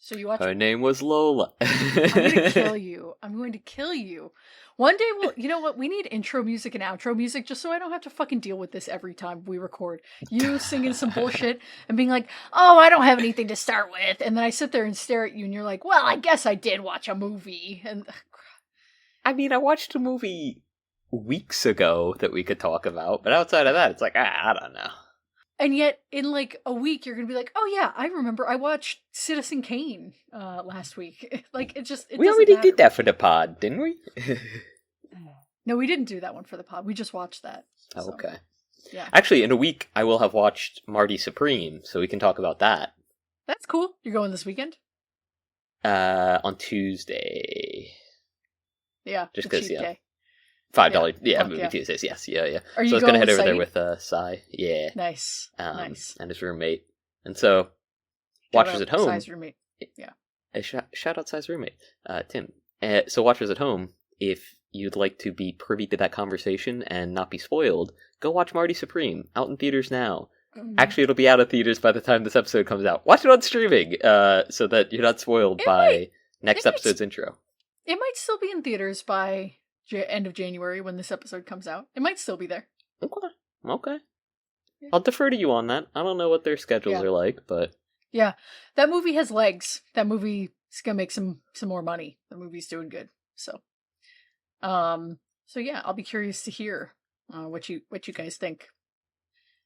So you watch. Her name was Lola. I'm going to kill you. I'm going to kill you. One day you know what? We need intro music and outro music just so I don't have to fucking deal with this every time we record. You singing some bullshit and being like, oh, I don't have anything to start with. And then I sit there and stare at you and you're like, well, I guess I did watch a movie. And I mean, I watched a movie weeks ago that we could talk about, but outside of that, it's like, I don't know. And yet, in like a week, you're gonna be like, "Oh yeah, I remember. I watched Citizen Kane last week." Like We already did that for the pod, didn't we? No, we didn't do that one for the pod. We just watched that. Oh, so. okay. Yeah. Actually, in a week, I will have watched Marty Supreme, so we can talk about that. That's cool. You're going this weekend? On Tuesday. Yeah. Just because, yeah. Day. $5, movie Tuesdays, yes, yeah. Are you so I was going gonna head over there Saeed? with Sai, yeah. Nice, nice. And his roommate. And so, Shout watchers out at home. Sai's roommate. Yeah. Shout out Sai's roommate, Tim. So watchers at home, if you'd like to be privy to that conversation and not be spoiled, go watch Marty Supreme, out in theaters now. Mm-hmm. Actually, it'll be out of theaters by the time this episode comes out. Watch it on streaming, so that you're not spoiled by next episode's intro. It might still be in theaters by end of January when this episode comes out. It might still be there. Okay. Yeah. I'll defer to you on that. I don't know what their schedules are like, but... Yeah, that movie has legs. That movie is gonna make some more money. The movie's doing good. So yeah, I'll be curious to hear what you guys think.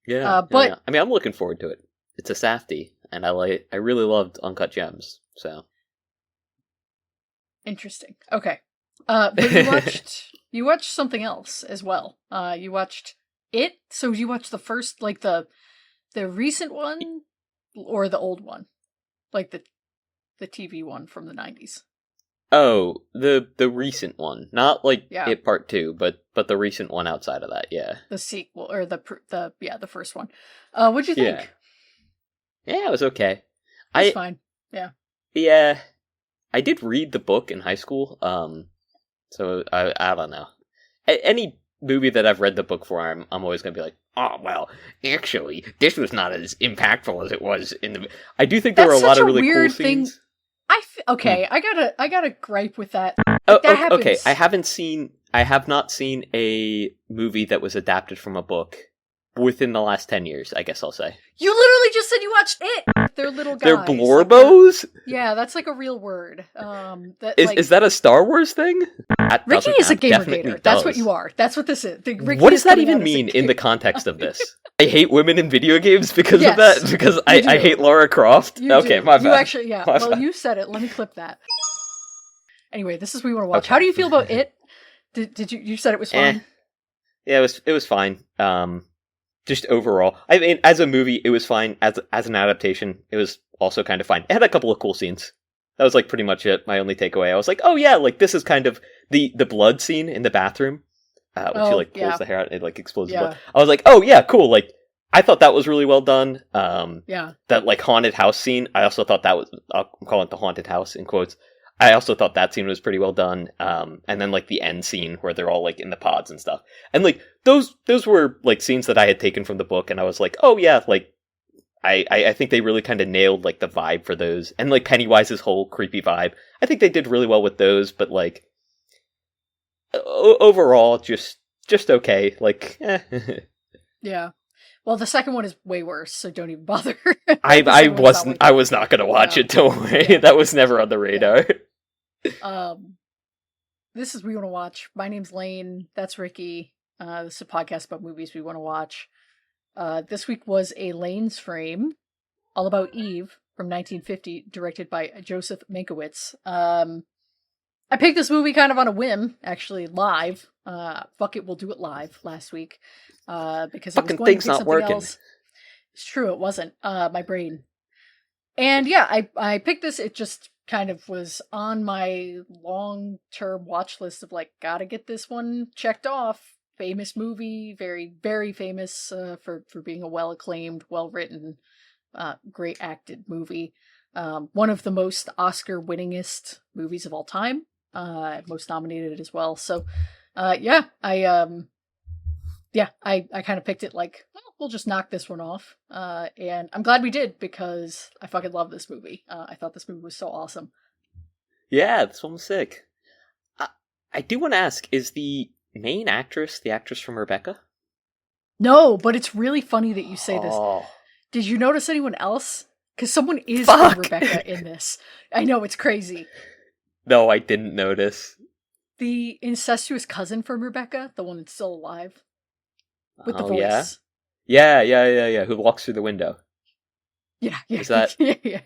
Yeah, but I mean, I'm looking forward to it. It's a safety, and I really loved Uncut Gems, so... Interesting. Okay. But you watched something else as well. You watched It. So you watched the first, like the recent one, or the old one, like the TV one from the 90s. Oh, the recent one, not like It Part 2, but the recent one outside of that. Yeah, the sequel or the first one. What'd you think? Yeah, it was okay. It's fine. Yeah. Yeah, I did read the book in high school. So I don't know. Any movie that I've read the book for, I'm always going to be like, oh well, actually, this was not as impactful as it was in the. I do think there were a lot of really cool scenes. I gotta gripe with that. Okay. I have not seen a movie that was adapted from a book within the last 10 years, I guess I'll say. You literally just said you watched It! They're little guys. They're blorbos? Yeah, that's like a real word. Is that a Star Wars thing? Ricky is a gamer-gator. That's what you are. That's what this is. What does that even mean in the context of this? I hate women in video games because of that? Because I hate Lara Croft? Okay, my bad. You actually, yeah. Well, you said it. Let me clip that. Anyway, this is what we want to watch. Okay. How do you feel about It? Did you said it was fine? Yeah, it was fine. Just overall, I mean, as a movie, it was fine. As an adaptation, it was also kind of fine. It had a couple of cool scenes. That was like pretty much it. My only takeaway. I was like, oh yeah, like this is kind of the blood scene in the bathroom, when she like pulls the hair out and it like explodes the blood. I was like, oh yeah, cool. Like I thought that was really well done. That like haunted house scene. I also thought that was. I'm calling it the haunted house in quotes. I also thought that scene was pretty well done. And then like the end scene where they're all like in the pods and stuff. And like those were like scenes that I had taken from the book, and I was like, oh yeah, like I think they really kind of nailed like the vibe for those, and like Pennywise's whole creepy vibe. I think they did really well with those, but like overall, just okay. Like, yeah. Well, the second one is way worse, so don't even bother. I was not going to watch it. Don't worry. Yeah. That was never on the radar. This is We Want to Watch. My name's Lane. That's Ricky. This is a podcast about movies we want to watch. This week was a Lane's Frame, all about Eve from 1950, directed by Joseph Mankiewicz. I picked this movie kind of on a whim, actually live. Fuck it, we'll do it live last week. Because fucking I was going thing's to pick not working. Else. It's true, it wasn't. My brain. And yeah, I picked this. It just kind of was on my long-term watch list of like, gotta get this one checked off. Famous movie, very, very famous for being a well-acclaimed, well-written, great acted movie. One of the most Oscar-winningest movies of all time. Most nominated as well. So, yeah, yeah, I kind of picked it like, well, we'll just knock this one off. And I'm glad we did because I fucking love this movie. I thought this movie was so awesome. Yeah, this one was sick. I, I do want to ask: is the main actress the actress from Rebecca? No, but it's really funny that you say this. Oh, Did you notice anyone else? Because someone is fuck! from Rebecca in this. I know, it's crazy. No, I didn't notice. The incestuous cousin from Rebecca, the one that's still alive, with the Oh yeah, voice. yeah. Who walks through the window? Yeah. Is that? yeah.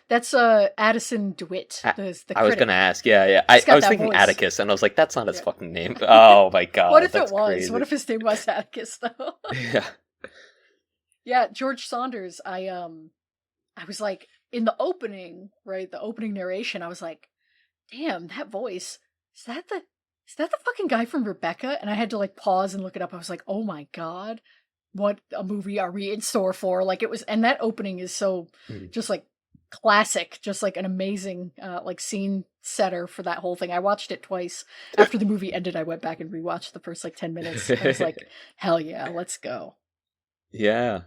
That's Addison DeWitt, I, the I was critic. gonna ask. Yeah. He's I got was that thinking voice. Atticus, and I was like, that's not his fucking name. Oh my god. What if that's it was? crazy. What if his name was Atticus, though? Yeah. Yeah, George Saunders. I was like, in the opening, right? The opening narration, I was like, damn, that voice. Is that the fucking guy from Rebecca? And I had to like pause and look it up. I was like, oh my god, what a movie are we in store for? Like it was, and that opening is so just like classic, just like an amazing like scene setter for that whole thing. I watched it twice. After the movie ended, I went back and rewatched the first like 10 minutes. I was like, hell yeah, let's go. Yeah.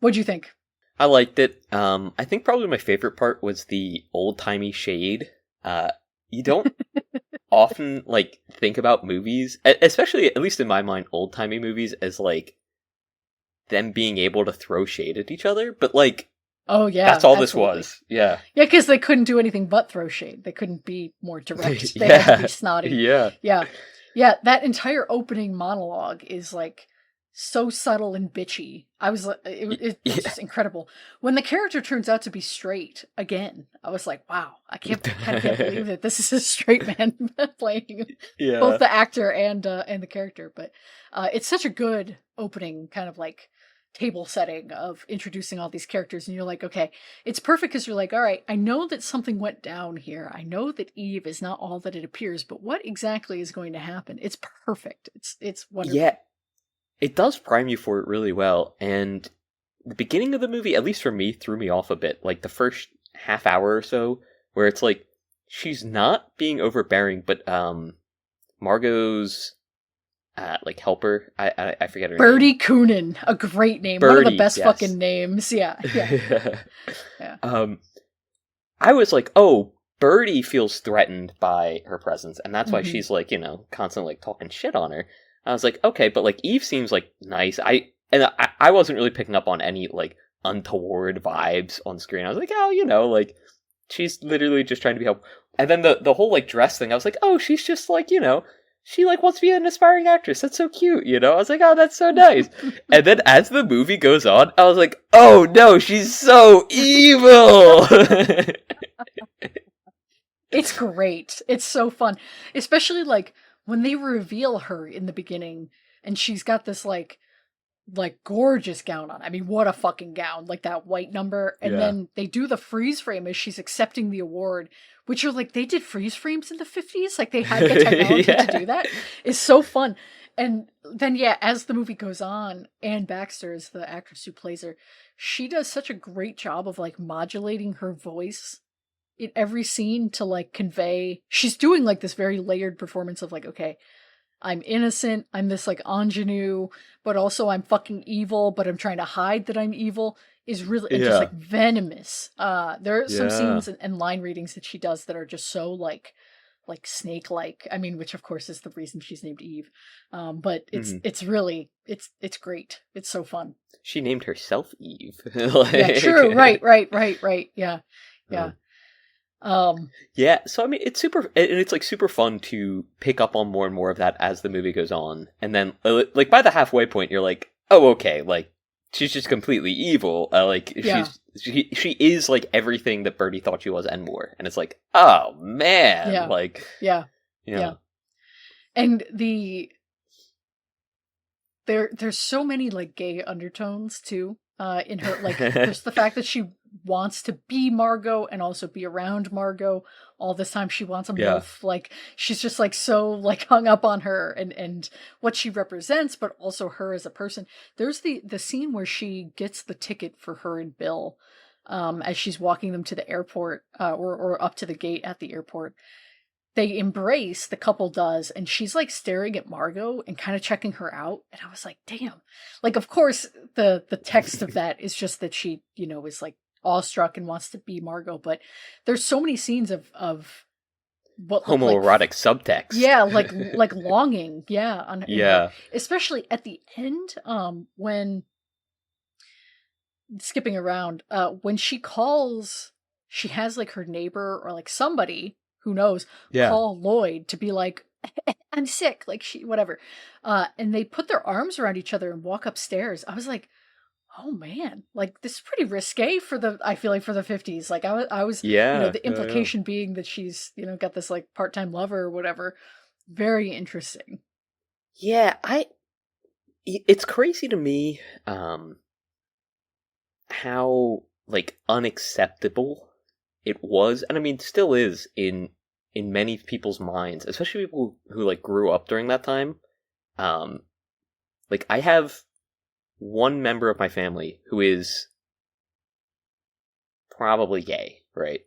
What'd you think? I liked it. I think probably my favorite part was the old timey shade. You don't often like think about movies, especially at least in my mind, old timey movies as like them being able to throw shade at each other. But like, oh yeah, that's all absolutely. this was. Yeah, yeah, because they couldn't do anything but throw shade. They couldn't be more direct. They yeah, had to be snotty. yeah. That entire opening monologue is like so subtle and bitchy. I was like, it's just incredible. When the character turns out to be straight again, I was like, wow, I can't believe that this is a straight man playing both the actor and the character. But it's such a good opening kind of like table setting of introducing all these characters, and you're like, okay, it's perfect because you're like, all right, I know that something went down here. I know that Eve is not all that it appears, but what exactly is going to happen? It's perfect. It's wonderful. Yeah. It does prime you for it really well, and the beginning of the movie, at least for me, threw me off a bit. Like the first half hour or so, where it's like she's not being overbearing, but Margot's like helper, I forget her Birdie name. Coonan, a great name, Birdie, one of the best yes. fucking names. Yeah. I was like, oh, Birdie feels threatened by her presence, and that's why she's like, constantly like talking shit on her. I was like, okay, but like Eve seems like nice. I wasn't really picking up on any like untoward vibes on screen. I was like, oh, like she's literally just trying to be helpful. And then the whole like dress thing, I was like, oh, she's just like, she like wants to be an aspiring actress. That's so cute, I was like, oh, that's so nice. And then as the movie goes on, I was like, oh no, she's so evil. It's great. It's so fun, especially like when they reveal her in the beginning and she's got this like gorgeous gown on. I mean, what a fucking gown, like that white number. And then they do the freeze frame as she's accepting the award, which are like, they did freeze frames in the 50s. Like they had the technology to do that. It's so fun. And then, as the movie goes on, Anne Baxter is the actress who plays her. She does such a great job of like modulating her voice in every scene to like convey. She's doing like this very layered performance of like, okay, I'm innocent, I'm this like ingenue, but also I'm fucking evil, but I'm trying to hide that I'm evil, is really just like venomous. There are some scenes and line readings that she does that are just so like snake-like. I mean, which of course is the reason she's named Eve. But it's really it's great. It's so fun. She named herself Eve. Yeah, true. Right. Yeah. So I mean, it's like super fun to pick up on more and more of that as the movie goes on, and then like by the halfway point, you're like, oh, okay, like she's just completely evil. She is like everything that Birdie thought she was and more, and it's like, oh man, and there's so many like gay undertones too. In her, like, there's the fact that she wants to be Margot and also be around Margot all this time. She wants them both. Like, she's just like so like hung up on her and what she represents, but also her as a person. There's the scene where she gets the ticket for her and Bill, as she's walking them to the airport, or up to the gate at the airport. they embrace, the couple does, and she's like staring at Margot and kind of checking her out. And I was like, damn. Like, of course, the text of that is just that she, is like awestruck and wants to be Margot. But there's so many scenes of what look homoerotic subtext. Yeah, like longing. Yeah. Yeah. Especially at the end, when skipping around, when she has like her neighbor or like somebody who knows, call Lloyd to be like, I'm sick, like whatever. And they put their arms around each other and walk upstairs. I was like, oh man, like this is pretty risque I feel like for the 50s. Like I was, the implication being that she's, got this like part-time lover or whatever. Very interesting. Yeah, it's crazy to me, how like unacceptable it was, and I mean still is in many people's minds, especially people who like grew up during that time. Like I have one member of my family who is probably gay, right?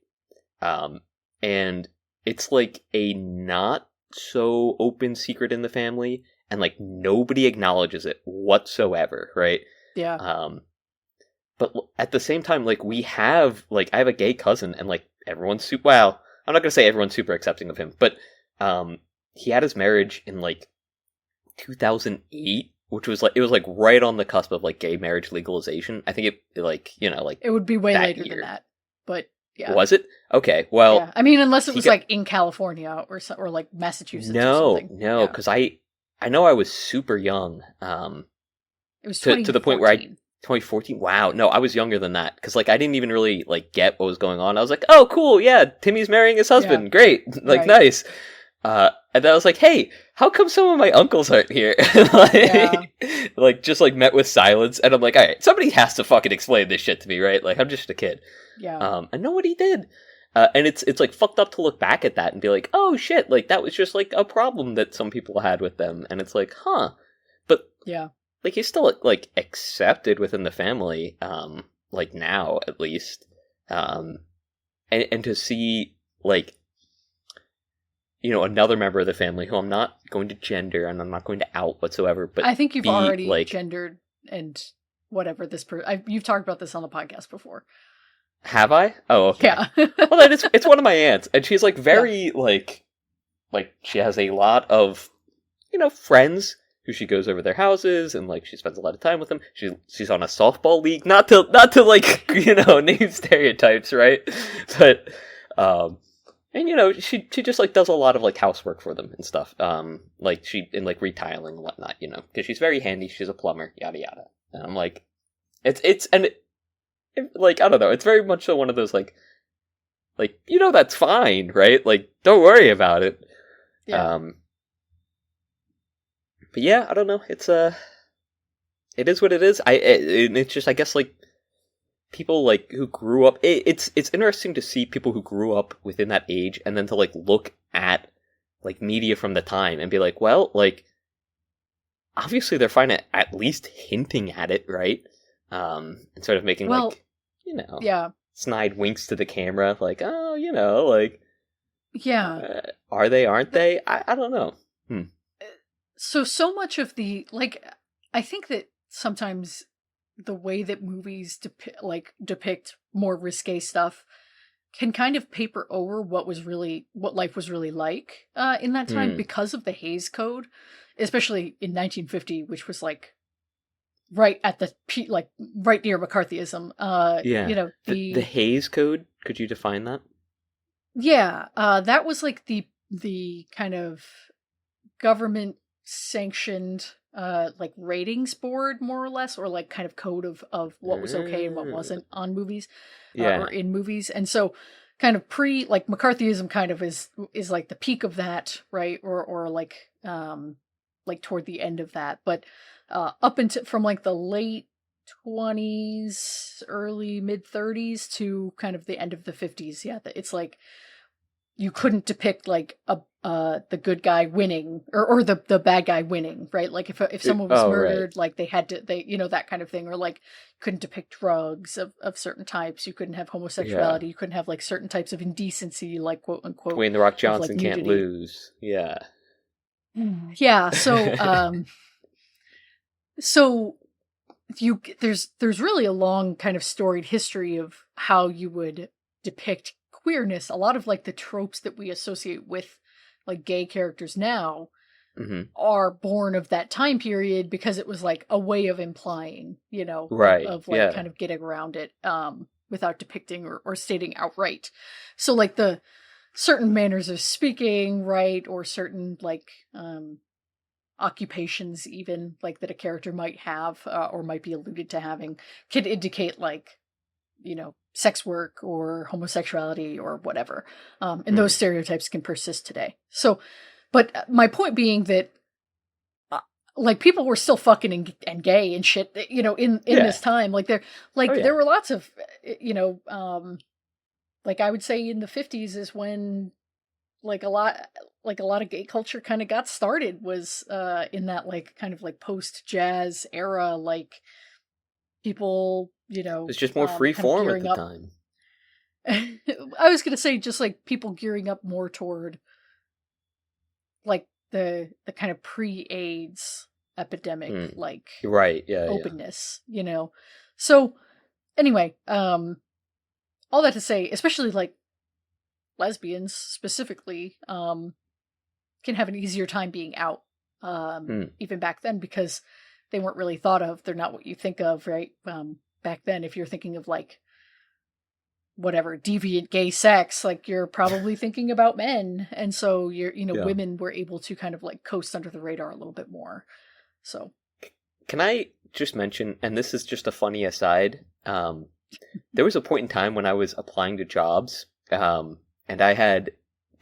And it's like a not so open secret in the family, and like nobody acknowledges it whatsoever, right? Yeah. But at the same time, like I have a gay cousin, and like everyone's well, I'm not gonna say everyone's super accepting of him, but he had his marriage in like 2008, which was like right on the cusp of like gay marriage legalization. I think it would be way later than that, but yeah. Was it? Okay, well, yeah. I mean, unless it was like in California or like Massachusetts. No, or something. No, because I know I was super young. It was to the point where 2014. Wow, no, I was younger than that, because like I didn't even really like get what was going on. I was like, oh, cool, yeah, Timmy's marrying his husband, great, like nice. And then I was like, hey, how come some of my uncles aren't here? Like just like met with silence, and I'm like, all right, somebody has to fucking explain this shit to me, right? Like I'm just a kid. Yeah. And nobody did. And it's like fucked up to look back at that and be like, oh shit, like that was just like a problem that some people had with them, and it's like, huh, but yeah. Like he's still like accepted within the family, like now at least, and to see like, another member of the family who I'm not going to gender and I'm not going to out whatsoever, but I think you've already like gendered and whatever this you've talked about this on the podcast before. Have I? Oh, okay. Yeah. Well, then it's one of my aunts, and she's like very like she has a lot of friends who she goes over their houses, and like she spends a lot of time with them. She's on a softball league, not to like name stereotypes, right? But and she just like does a lot of like housework for them and stuff. Like she in like retiling and whatnot, because she's very handy. She's a plumber, yada yada. And I'm like, like I don't know. It's very much so one of those like that's fine, right? Like don't worry about it. Yeah. But yeah, I don't know. It's it is what it is. It's just I guess like people like who grew up. It's interesting to see people who grew up within that age, and then to like look at like media from the time and be like, well, like obviously they're fine at least hinting at it, right? And sort of making like snide winks to the camera, like like are they? Aren't they? I don't know. So much of the I think that sometimes the way that movies depict more risque stuff can kind of paper over what life was really like in that time because of the Hays Code, especially in 1950, which was like right at the right near McCarthyism. The Hays Code. Could you define that? Yeah, that was like the kind of government sanctioned like ratings board, more or less, or like kind of code of what was okay and what wasn't on movies or in movies. And so kind of McCarthyism kind of is like the peak of that, right? Or like toward the end of that, but up into from like the late 20s, early mid 30s to kind of the end of the 50s. Yeah, it's like you couldn't depict like the good guy winning or the bad guy winning, right? Like if someone was murdered, right. like they that kind of thing, or like couldn't depict drugs of certain types. You couldn't have Yeah. homosexuality. You couldn't have like certain types of indecency, like quote unquote, Dwayne the Rock of like Johnson can't nudity. lose. Yeah. Yeah. So so there's really a long kind of storied history of how you would depict queerness. A lot of like the tropes that we associate with like gay characters now Hmm. are born of that time period because it was like a way of implying, Right. of like Yeah. kind of getting around it without depicting or stating outright. So like the certain manners of speaking, right, or certain like occupations even like that a character might have or might be alluded to having could indicate like sex work or homosexuality or whatever, and those Hmm. stereotypes can persist today. So but my point being that like people were still fucking and gay and shit, in Yeah. this time. Like Oh there yeah. were lots of like I would say in the 50s is when like a lot of gay culture kind of got started, was in that like kind of like post jazz era, like people It's just more free kind of form at gearing the up. time. I was gonna say just like people gearing up more toward like the kind of pre-AIDS epidemic Mm. like Right. Yeah. Yeah. openness, so anyway, all that to say, especially like lesbians specifically can have an easier time being out, Mm. even back then, because they weren't really thought of. They're not what you think of, right? Back then, if you're thinking of like whatever deviant gay sex, like you're probably thinking about men, and so Yeah. women were able to kind of like coast under the radar a little bit more. So Can I just mention, and this is just a funny aside, there was a point in time when I was applying to jobs, and I had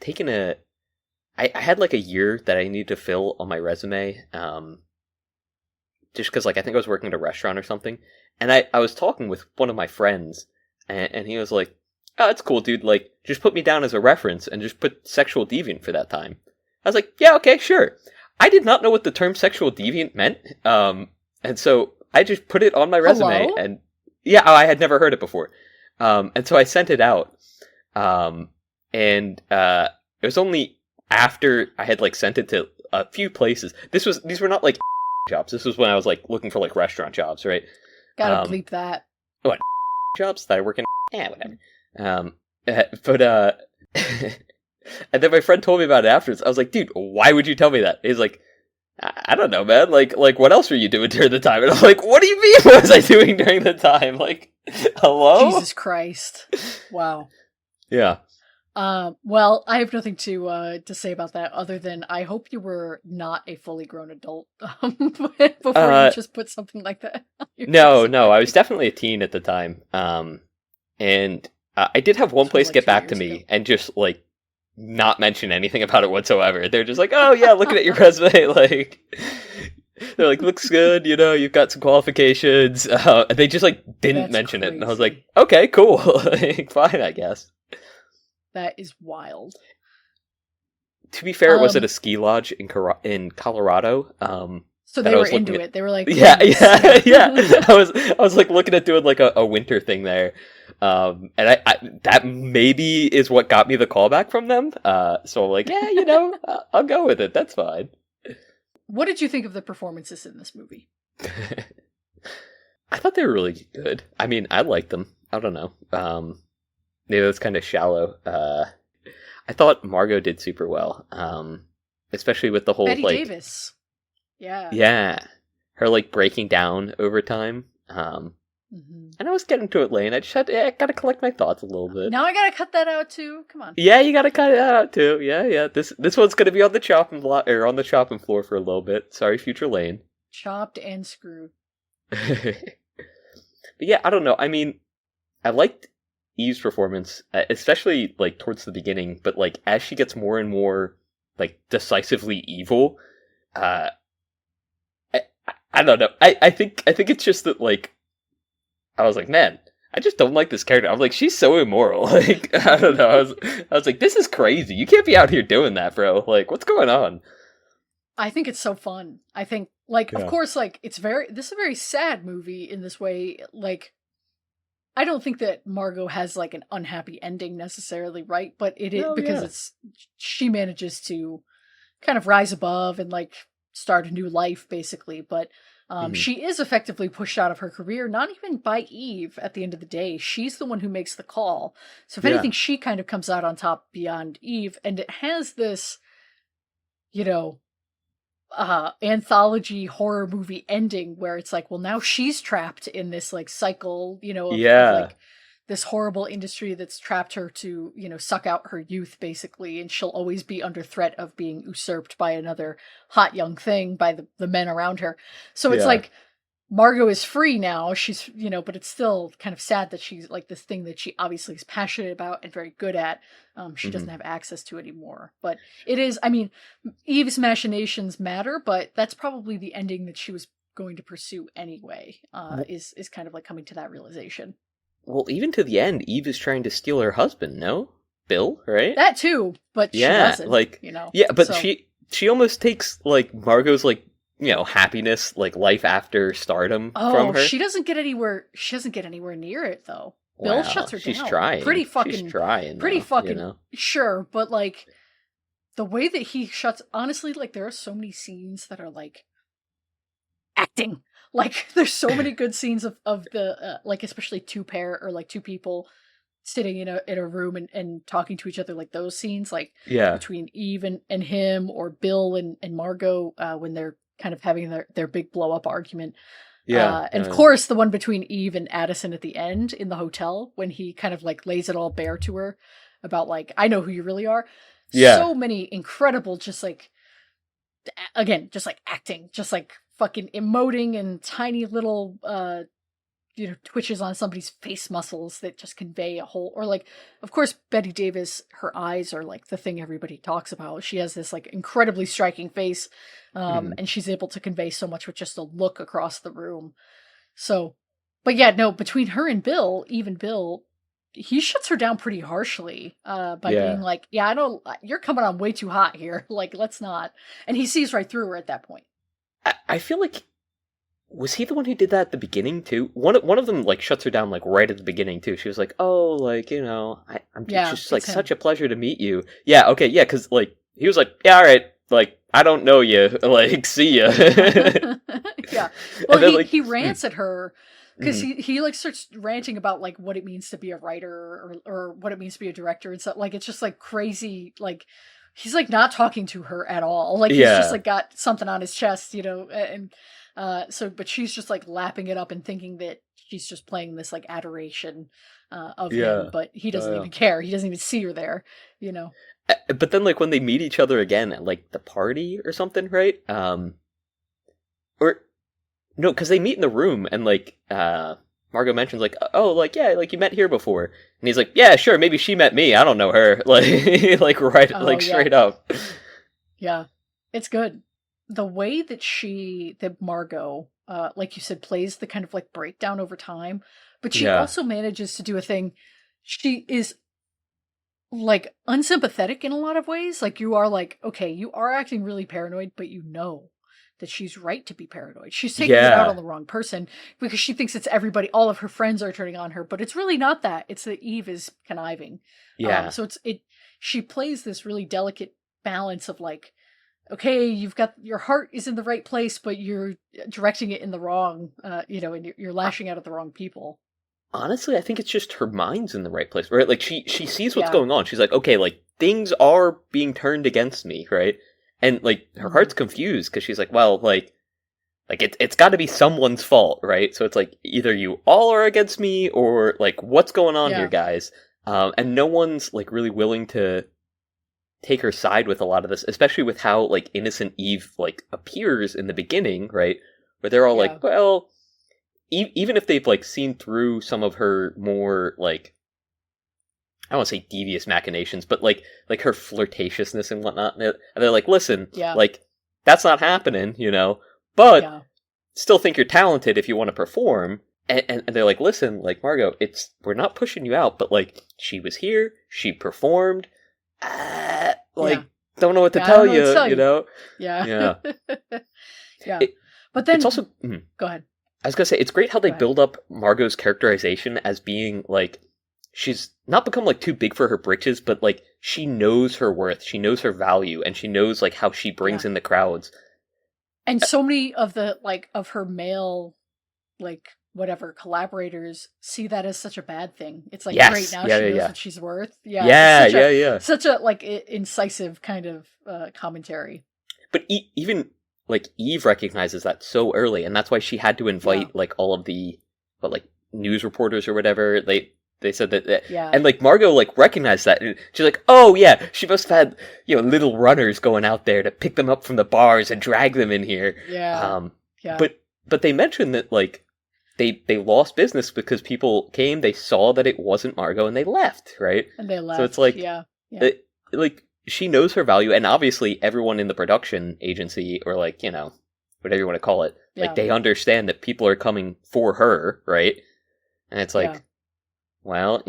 taken I had like a year that I needed to fill on my resume, just because like I think I was working at a restaurant or something, and I was talking with one of my friends, and he was like, "Oh, that's cool, dude. Like, just put me down as a reference and just put sexual deviant for that time." I was like, "Yeah, okay, sure." I did not know what the term sexual deviant meant, and so I just put it on my resume, hello. and yeah, I had never heard it before, and so I sent it out, and it was only after I had like sent it to a few places. These were not like jobs. This was when I was like looking for like restaurant jobs, right? Gotta Um, bleep that. what jobs that I work in? Yeah, whatever. But and then my friend told me about it afterwards. I was like, dude, why would you tell me that? He's like, I don't know, man. Like what else were you doing during the time? And I'm like, what do you mean? What was I doing during the time? Like, hello? Jesus Christ! Wow. Yeah. Well, I have nothing to say about that other than I hope you were not a fully grown adult before you Uh, just put something like that on your no, I was resume. definitely a teen at the time. And I did have one This was place like get 2 back to years ago. me and just like not mention anything about it whatsoever. They're just like, "Oh yeah, looking at your resume, like they're like, looks good, you've got some qualifications." They just like didn't That's mention it, and I was like, crazy. "Okay, cool, like, fine, I guess." That is wild. To be fair, it was at a Um, ski lodge in Colorado. so That they I were was looking into at. it. They were like, Yeah, please, yeah, yeah. yeah. I was like looking at doing like a winter thing there, and I that maybe is what got me the callback from them. So I'm like, yeah, I'll go with it. That's fine. What did you think of the performances in this movie? I thought they were really good. I mean, I liked them. I don't know. Maybe that's kind of shallow. I thought Margot did super well. Especially with the whole Betty like, Davis. Yeah. yeah, her like breaking down over time. Hmm. And I was getting to it late. I just I gotta collect my thoughts a little bit. Now I gotta cut that out too. Come on. Yeah, you gotta cut it out too. Yeah. This one's gonna be on the chopping block or on the chopping floor for a little bit. Sorry, future Lane. Chopped and screwed. But yeah, I don't know. I mean, I liked Eve's performance, especially like towards the beginning. But like as she gets more and more like decisively evil, uh, I don't know. I think it's just that like I was like, man, I just don't like this character. I'm like, she's so immoral. Like, I don't know. I was like, this is crazy. You can't be out here doing that, bro. Like, what's going on? I think it's so fun. I think, like, of Yeah. course, like, this is a very sad movie in this way. Like, I don't think that Margot has, like, an unhappy ending necessarily, right? But it is, No, because yeah. she manages to kind of rise above and, like, start a new life, basically. But Mhm. she is effectively pushed out of her career, not even by Eve at the end of the day. She's the one who makes the call. So if Yeah. anything, she kind of comes out on top beyond Eve. And it has this, you know, anthology horror movie ending where it's like, well, now she's trapped in this like cycle, of Yeah. like this horrible industry that's trapped her to, suck out her youth basically, and she'll always be under threat of being usurped by another hot young thing, by the men around her. So it's Yeah. like Margot is free now. She's, but it's still kind of sad that she's like this thing that she obviously is passionate about and very good at. She Mhm. doesn't have access to anymore. But it is, I mean, Eve's machinations matter, but that's probably the ending that she was going to pursue anyway, Well, is kind of like coming to that realization. well, even to the end, Eve is trying to steal her husband, no? Bill, right? That too, but she Yeah, doesn't, like, you know. yeah, but So, she almost takes, like, Margot's, like, happiness, like, life after stardom from oh, her. she doesn't get anywhere near it though. Bill Wow, shuts her she's down. trying. She's trying, Pretty though, fucking sure, but like the way that he shuts, honestly, like there are so many scenes that are like acting. Like there's so many good scenes of the like, especially two pair or like two people sitting in a room and talking to each other, like those scenes, like Yeah, between Eve and him, or Bill and Margot, when they're kind of having their big blow up argument. yeah, And of yeah, course the one between Eve and Addison at the end in the hotel, when he kind of like lays it all bare to her about like, I know who you really are. yeah, So many incredible, just like, again, just like acting, just like fucking emoting and tiny little twitches on somebody's face muscles that just convey a whole, or like, of course, Betty Davis, her eyes are like the thing everybody talks about. She has this like incredibly striking face, mhm. and she's able to convey so much with just a look across the room. So, but yeah, no, between her and Bill, even Bill, he shuts her down pretty harshly, by being Yeah. like, yeah, I know you're coming on way too hot here. Like, let's not. And he sees right through her at that point. I feel like, was he the one who did that at the beginning too? One of them like shuts her down like right at the beginning too. She was like, "Oh, like it's Yeah, just like it's him. such a pleasure to meet you." Yeah, okay, yeah, because like he was like, "Yeah, all right, like I don't know you, like see ya." Yeah. Well, And then he like, rants at her because mhm. he like starts ranting about like what it means to be a writer, or what it means to be a director and stuff. Like it's just like crazy. Like he's like not talking to her at all. Like he's just Yeah, like got something on his chest, and so, but she's just like lapping it up and thinking that she's just playing this like adoration of him, yeah, but he doesn't yeah. even care. He doesn't even see her there, you know. But then like when they meet each other again at like the party or something, right? Or no, because they meet in the room and like Margot mentions like, oh, like yeah, like you met here before, and he's like, yeah, sure, maybe she met me. I don't know her. Like like right, Oh like yeah, straight up. yeah, it's good. The way that Margot, like you said, plays the kind of like breakdown over time, but she Yeah, also manages to do a thing. She is like unsympathetic in a lot of ways. Like you are like, okay, you are acting really paranoid, but you know that she's right to be paranoid. She's taking it out yeah, on the wrong person because she thinks it's everybody, all of her friends are turning on her, but it's really not that. It's that Eve is conniving. yeah. So she plays this really delicate balance of like, okay, you've got your heart is in the right place, but you're directing it in the wrong, and you're Uh, lashing out at the wrong people. Honestly, I think it's just her mind's in the right place, right? Like she sees what's Yeah. going on. She's like, okay, like things are being turned against me, right? And like her Mhm. heart's confused because she's like, well, like it's got to be someone's fault, right? So it's like either you all are against me or like what's going on here, Yeah. guys? And no one's like really willing to take her side with a lot of this, especially with how like innocent Eve like appears in the beginning, right? Where they're all Yeah. like, well, even if they've like seen through some of her more like I don't want to say devious machinations, but like her flirtatiousness and whatnot, and they're like, listen, Yeah. like that's not happening, but Yeah. still think you're talented if you want to perform. and they're like, listen, like, Margot, we're not pushing you out, but like, she was here, she performed, like, don't know what to tell you, you know? Yeah. Yeah. But then, it's also, go ahead. I was gonna say, it's great how they build up Margot's characterization as being like, she's not become like too big for her britches, but like, she knows her worth, she knows her value, and she knows like how she brings in the crowds. And so many of the, like, of her male, like, whatever, collaborators see that as such a bad thing. It's like, great, now she knows what she's worth. Yeah. Such a, like, incisive kind of commentary. But even, like, Eve recognizes that so early, and that's why she had to invite, like, all of the, news reporters or whatever. They said that, and like Margot like recognized that, and she's like, "Oh yeah, she must have had little runners going out there to pick them up from the bars and drag them in here." But they mentioned that like they lost business because people came, they saw that it wasn't Margot, and they left, right? And they left. So it's like, like she knows her value, and obviously everyone in the production agency, or like whatever you want to call it, like they understand that people are coming for her, right? And it's like. Well,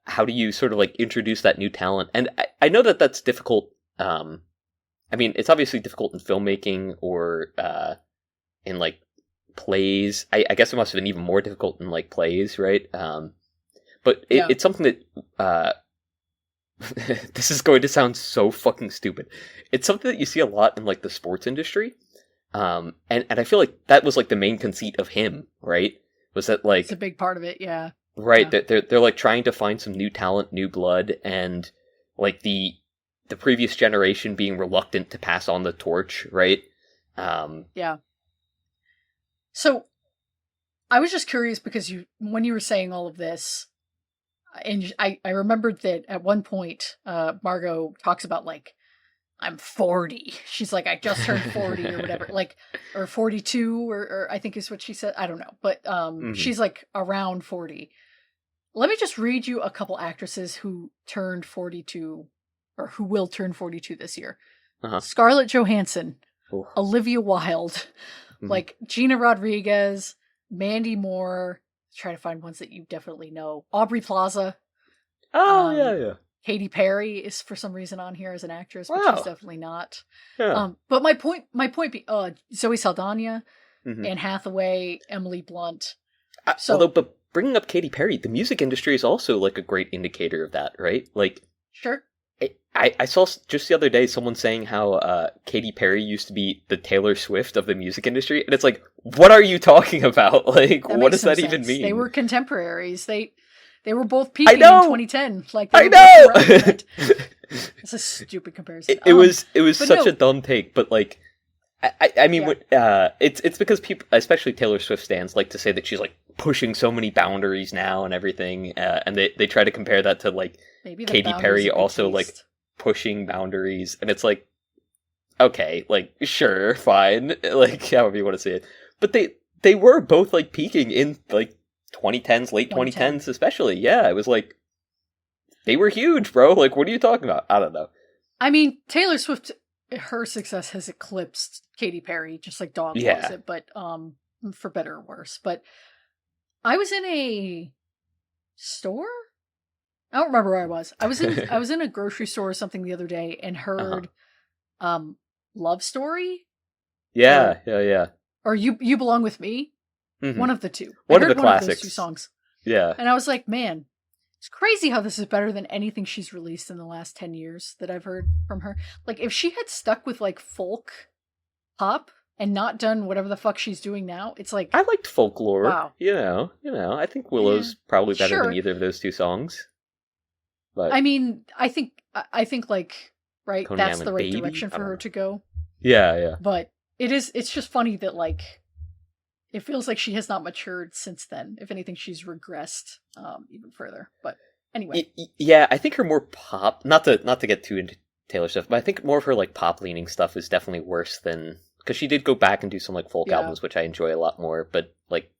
how do you sort of like introduce that new talent? And I know that that's difficult. I mean, it's obviously difficult in filmmaking or in like plays. I guess it must have been even more difficult in like plays, right? But it's something that this is going to sound so fucking stupid. It's something that you see a lot in like the sports industry, and I feel like that was like the main conceit of him, right? Was that like it's a big part of it, yeah. Right, they're like trying to find some new talent, new blood, and like the previous generation being reluctant to pass on the torch, right? Yeah. So I was just curious because when you were saying all of this, and I remembered that at one point, Margot talks about like, I'm 40. She's like, I just turned 40 or whatever, like, or 42 or I think is what she said. I don't know, but she's like around 40. Let me just read you a couple actresses who turned 42, or who will turn 42 this year. Scarlett Johansson, Olivia Wilde, like Gina Rodriguez, Mandy Moore. Try to find ones that you definitely know. Aubrey Plaza. Yeah. Katy Perry is for some reason on here as an actress, but she's definitely not. Yeah. But my point Zoe Saldana, Anne Hathaway, Emily Blunt. But bringing up Katy Perry, the music industry is also like a great indicator of that, right? Like, sure. I saw just the other day someone saying how Katy Perry used to be the Taylor Swift of the music industry, and it's like, what are you talking about? Like, what does that even mean? They were contemporaries. They were both peaking in 2010. Like, I know. It's a stupid comparison. It was such a dumb take, but like, I mean, it's because people, especially Taylor Swift fans, like to say that she's like pushing so many boundaries now and everything, and they try to compare that to like Katy Perry also like pushing boundaries, and it's like, okay, like sure, fine, like however you want to say it, but they were both like peaking in like 2010s, late 2010s especially. Yeah, it was like they were huge, bro. Like, what are you talking about? I don't know. I mean, Taylor Swift, her success has eclipsed Katy Perry, just like dog loves it, but for better or worse. But I was in a store. I don't remember where I was. I was in a grocery store or something the other day and heard Love Story. Yeah. Or You Belong With Me. Mm-hmm. One of the two. One of the classics. One of those two songs. Yeah. And I was like, man, it's crazy how this is better than anything she's released in the last 10 years that I've heard from her. Like, if she had stuck with like folk pop and not done whatever the fuck she's doing now, it's like, I liked Folklore. Wow. You know, I think Willow's probably better than either of those two songs. But I mean, I think like, right, Coney that's Island the right Baby? direction for her to go. Yeah. But it's just funny that like, it feels like she has not matured since then. If anything, she's regressed even further. But anyway, yeah, I think her more pop, not to get too into Taylor stuff, but I think more of her like pop leaning stuff is definitely worse than, because she did go back and do some like folk albums, which I enjoy a lot more. But like,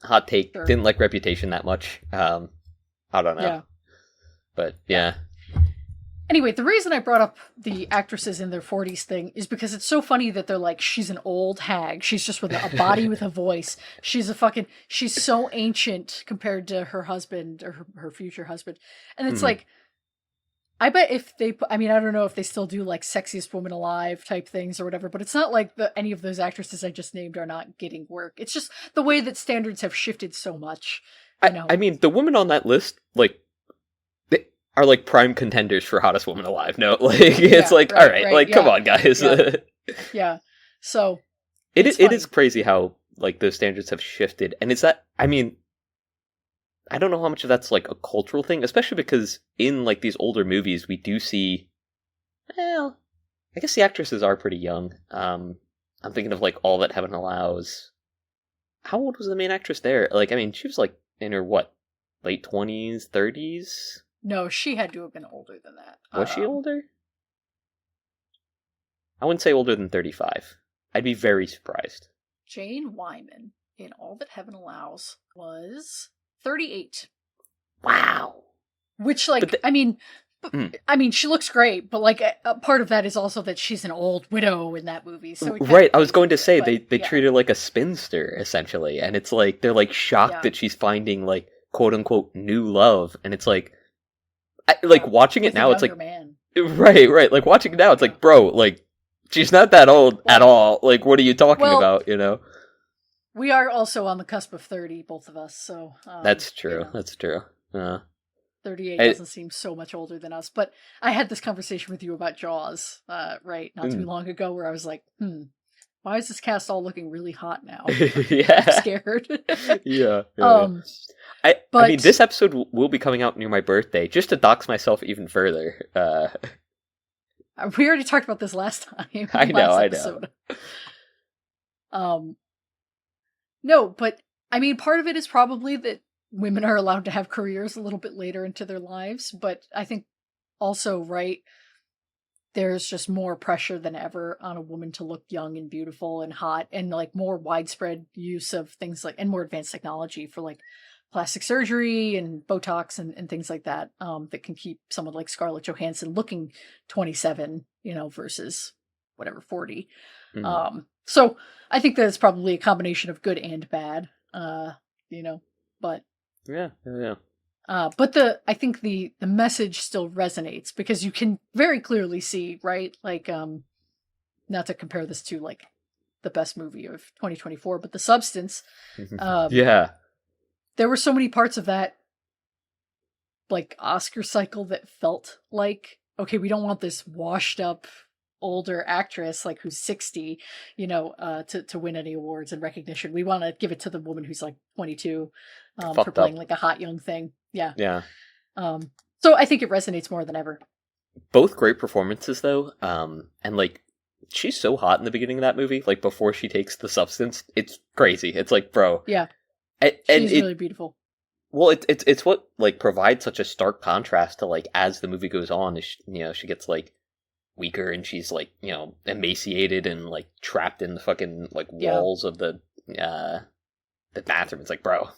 hot take, didn't like Reputation that much. I don't know. Yeah. But yeah. Anyway, the reason I brought up the actresses in their 40s thing is because it's so funny that they're like, she's an old hag. She's just with a body with a voice. She's so ancient compared to her husband or her future husband. And it's like, I bet if they, I mean, I don't know if they still do like sexiest woman alive type things or whatever, but it's not like any of those actresses I just named are not getting work. It's just the way that standards have shifted so much. I mean, the women on that list, like, are like prime contenders for hottest woman alive. No, like it's like, all right, like come on, guys. Yeah. So it is crazy how like those standards have shifted, and I mean, I don't know how much of that's like a cultural thing, especially because in like these older movies we do see, well, I guess the actresses are pretty young. I'm thinking of like All That Heaven Allows. How old was the main actress there? Like, I mean, she was like in her late 20s, 30s. No, she had to have been older than that. Was she older? I wouldn't say older than 35. I'd be very surprised. Jane Wyman in All That Heaven Allows was 38. Wow. Which, like, I mean, she looks great, but like, a part of that is also that she's an old widow in that movie. So right, I was going to say they treat her like a spinster essentially, and it's like they're like shocked that she's finding like quote unquote new love, and it's like. Watching it now, it's like, man. right. Like watching it now, it's like, bro, like she's not that old at all. Like, what are you talking about? You know, we are also on the cusp of 30, both of us. So that's true. That's true. 38 doesn't seem so much older than us. But I had this conversation with you about Jaws, right, not too long ago, where I was like, why is this cast all looking really hot now? Yeah, I'm scared. yeah. I mean, this episode will be coming out near my birthday, just to dox myself even further. We already talked about this last time. I know. No, but I mean, part of it is probably that women are allowed to have careers a little bit later into their lives, but I think also, right, there's just more pressure than ever on a woman to look young and beautiful and hot, and like more widespread use of things like, and more advanced technology for like plastic surgery and Botox and things like that, that can keep someone like Scarlett Johansson looking 27, versus whatever, 40. So I think that it's probably a combination of good and bad, but yeah. But I think the message still resonates because you can very clearly see, right? Like, not to compare this to like the best movie of 2024, but The Substance. Yeah. There were so many parts of that like Oscar cycle that felt like, okay, we don't want this washed up older actress like who's 60, to win any awards and recognition. We want to give it to the woman who's like 22, for playing like a hot young thing. Yeah. Yeah. So I think it resonates more than ever. Both great performances though. And like she's so hot in the beginning of that movie, like before she takes the substance. It's crazy. It's like, bro. Yeah. She's really beautiful. Well, it's what like provides such a stark contrast to like as the movie goes on. She gets like weaker and she's like emaciated and like trapped in the fucking like walls of the bathroom. It's like, bro.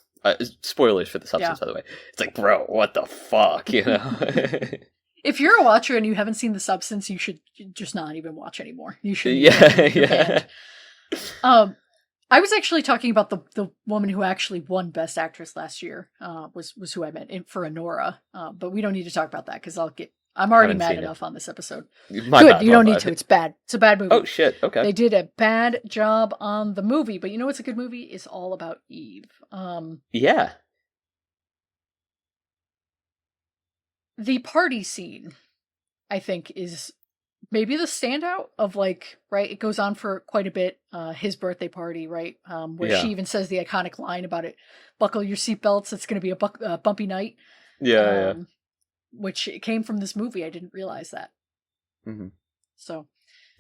Spoilers for The Substance, by the way. It's like, bro, what the fuck, If you're a watcher and you haven't seen The Substance, you should just not even watch anymore. You should. Yeah. I was actually talking about the woman who actually won Best Actress last year. Was who I meant for Anora. But we don't need to talk about that because I'm already mad enough on this episode. Good, you don't need to. It's bad. It's a bad movie. Oh shit. Okay. They did a bad job on the movie, but you know what's a good movie? It's All About Eve. Yeah. The party scene, I think, is maybe the standout of like, right? It goes on for quite a bit. His birthday party, right? Where she even says the iconic line about it: "Buckle your seatbelts. It's going to be a bumpy night." Yeah. Which came from this movie. I didn't realize that. Mm-hmm. So,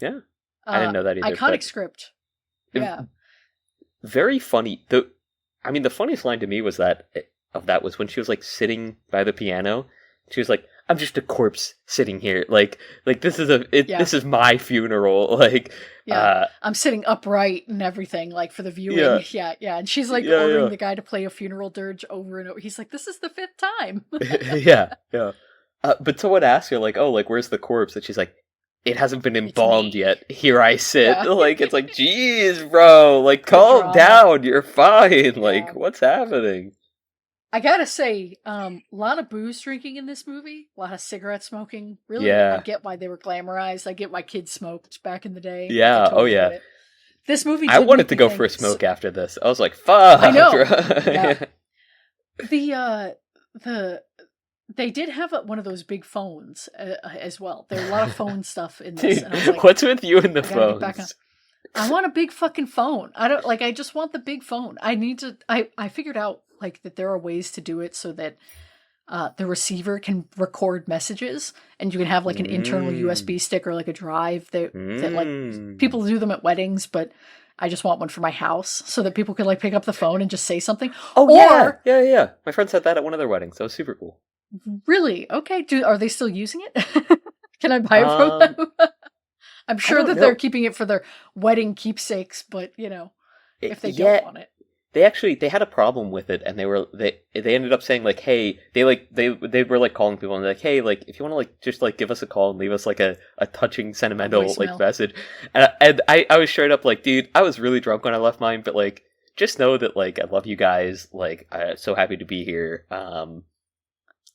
yeah, I didn't know that either. Iconic script. Yeah, very funny. The funniest line to me was that when she was like sitting by the piano. She was like, "I'm just a corpse sitting here. Like this is this is my funeral. Like, I'm sitting upright and everything, like for the viewing. Yeah. And she's like ordering the guy to play a funeral dirge over and over. He's like, "This is the 5th time." yeah. But someone asked her, like, oh, like, where's the corpse? And she's like, it hasn't been It's embalmed me. yet. Here I sit. Yeah. Like, it's like, jeez, bro. Like, The calm drama. down. You're fine. Yeah. Like, what's happening? I gotta say, a lot of booze drinking in this movie, a lot of cigarette smoking. Really, Yeah. I get why they were glamorized. I get why kids smoked back in the day. Yeah, I totally yeah. get it. This movie I did wanted make to me go think, for a smoke after this. I was like, fuck. I know. Yeah. They did have one of those big phones as well. There are a lot of phone stuff in this. Dude, And I was like, what's with you and the I gotta get back on. phones? I want a big fucking phone. I just want the big phone. I figured out like that there are ways to do it so that the receiver can record messages and you can have like an internal USB stick or like a drive that like people do them at weddings, but I just want one for my house so that people can like pick up the phone and just say something. Oh, yeah. My friends had that at one of their weddings. That was super cool. Really? Okay. Are they still using it? Can I buy it from them? I'm sure that they're keeping it for their wedding keepsakes, but if they don't want it. They had a problem with it, and they ended up saying like, hey, they were like calling people and they're like, hey, like if you want to like just like give us a call and leave us like a touching sentimental like message, and I was straight up like, dude, I was really drunk when I left mine, but like just know that like I love you guys, like I'm so happy to be here.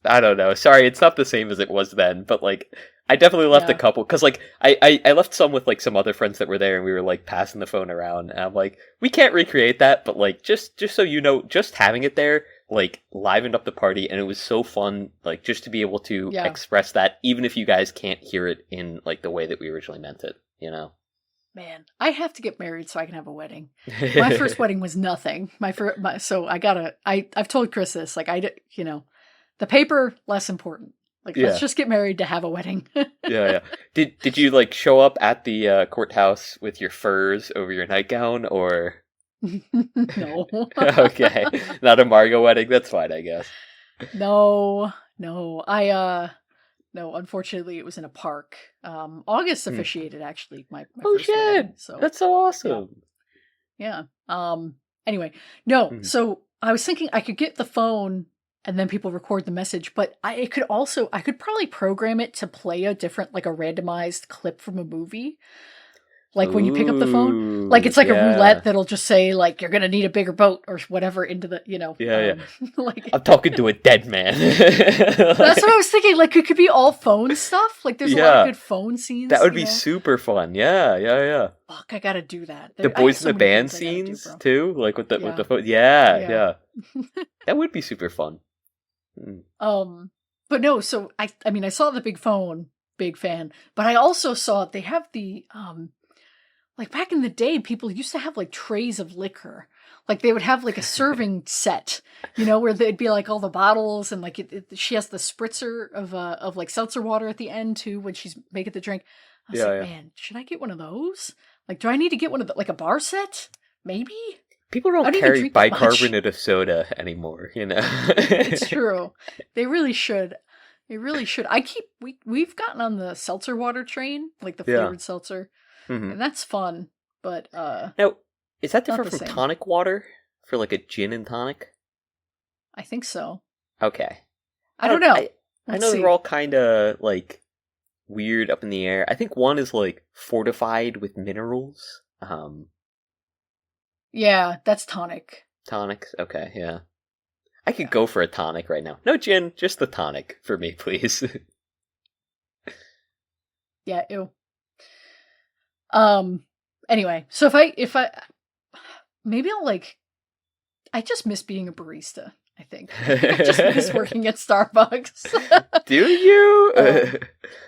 I don't know, sorry, it's not the same as it was then, but like I definitely left a couple, because like I left some with like some other friends that were there, and we were like passing the phone around, and I'm like, we can't recreate that, but like just so you know, just having it there like livened up the party, and it was so fun, like just to be able to express that, even if you guys can't hear it in like the way that we originally meant it, Man, I have to get married so I can have a wedding. My first wedding was nothing. So I've told Chris this, like the paper less important. Like, let's just get married to have a wedding. Yeah. Did you like show up at the courthouse with your furs over your nightgown, or? No. Okay, not a Margot wedding. That's fine, I guess. No. No, unfortunately, it was in a park. August officiated actually my first wedding, so that's so awesome. Yeah. Anyway, no. So I was thinking I could get the phone and then people record the message, but I could probably program it to play a different, like a randomized clip from a movie. Like when you pick up the phone, like it's like a roulette that'll just say like you're gonna need a bigger boat or whatever into the like I'm talking to a dead man. That's what I was thinking. Like it could be all phone stuff. Like there's a lot of good phone scenes. That would be super fun. Yeah. Fuck, I gotta do that. The boys in the band scenes too, like with the phone. Yeah. That would be super fun. But no. So I mean, I saw the big phone, big fan. But I also saw they have the like back in the day, people used to have like trays of liquor. Like they would have like a serving set, where they'd be like all the bottles and like she has the spritzer of like seltzer water at the end too when she's making the drink. I was like, man, should I get one of those? Like, do I need to get one of like a bar set? Maybe. People don't carry bicarbonate of soda anymore, It's true. They really should. They really should. We've gotten on the seltzer water train, like the flavored seltzer. And that's fun, but now, is that different from tonic water for like a gin and tonic? I think so. Okay. I don't know. I know they're all kind of like weird up in the air. I think one is like fortified with minerals. Yeah, that's tonic. Tonic? Okay, yeah. I could go for a tonic right now. No gin, just the tonic for me, please. Yeah, ew. Anyway, so if I maybe I'll like, I just miss being a barista, I think. I just miss working at Starbucks. Do you?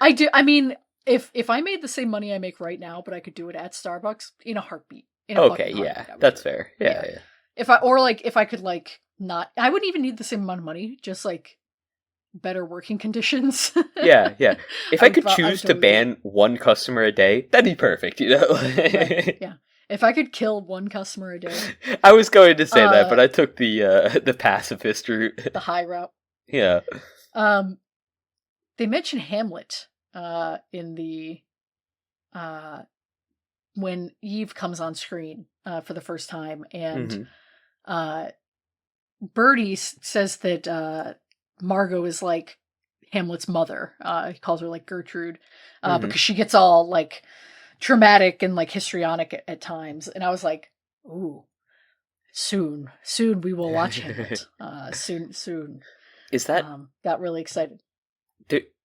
I do. I mean, if I made the same money I make right now, but I could do it at Starbucks in a heartbeat. Okay, yeah, that's fair. Yeah. If I could like not, I wouldn't even need the same amount of money, just like better working conditions. Yeah. If I could choose to ban one customer a day, that'd be perfect, Right, yeah. If I could kill one customer a day. I was going to say that, but I took the pacifist route. The high route. Yeah. They mention Hamlet in the when Eve comes on screen for the first time, and Birdie says that Margot is like Hamlet's mother. He calls her like Gertrude, Mhm. because she gets all like dramatic and like histrionic at times. And I was like, ooh, soon we will watch Hamlet. Soon. Is that Got really excited.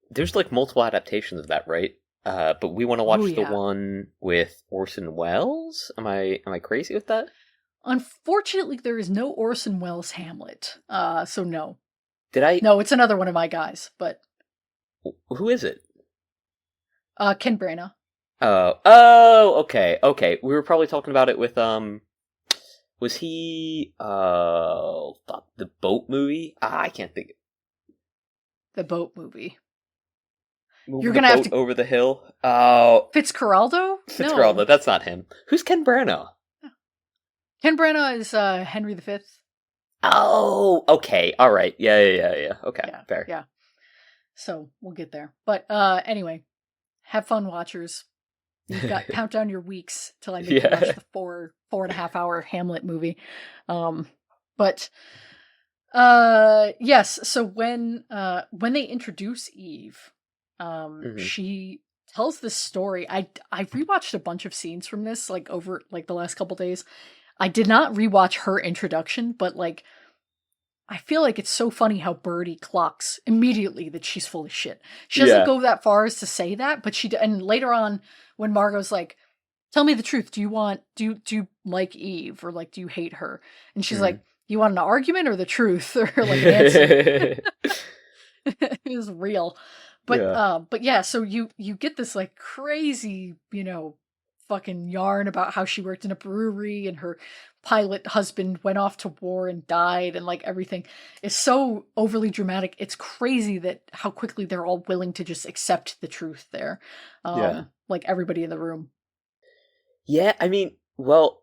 there's like multiple adaptations of that, right? But we want to watch the Yeah. one with Orson Welles. Am I crazy with that? Unfortunately, there is no Orson Welles Hamlet. So no. Did I? No, it's another one of my guys, but Who is it? Ken Branagh. Okay. We were probably talking about it with was he fuck, the boat movie? I can't think. The boat movie. Moving You're gonna the have boat to over the hill. Oh, Fitzcarraldo? Fitzgerald. No. That's not him. Who's Ken Branagh? Ken Branagh is Henry V. Oh, okay. All right. Yeah. Okay, Yeah, fair. yeah. So we'll get there. But anyway, have fun, watchers. You've got count down your weeks till I make you watch the 4.5 hour Hamlet movie. But yes. So when they introduce Eve, she tells this story. I rewatched a bunch of scenes from this like over like the last couple days. I did not rewatch her introduction, but like I feel like it's so funny how Birdie clocks immediately that she's full of shit. She doesn't go that far as to say that, but and later on when Margot's like, "Tell me the truth. Do you like Eve or like do you hate her?" And she's like, "You want an argument or the truth or like an answer?" It was real. But yeah, so you get this like crazy, fucking yarn about how she worked in a brewery and her pilot husband went off to war and died and like everything is so overly dramatic. It's crazy that how quickly they're all willing to just accept the truth there. Like everybody in the room. Yeah, I mean, well,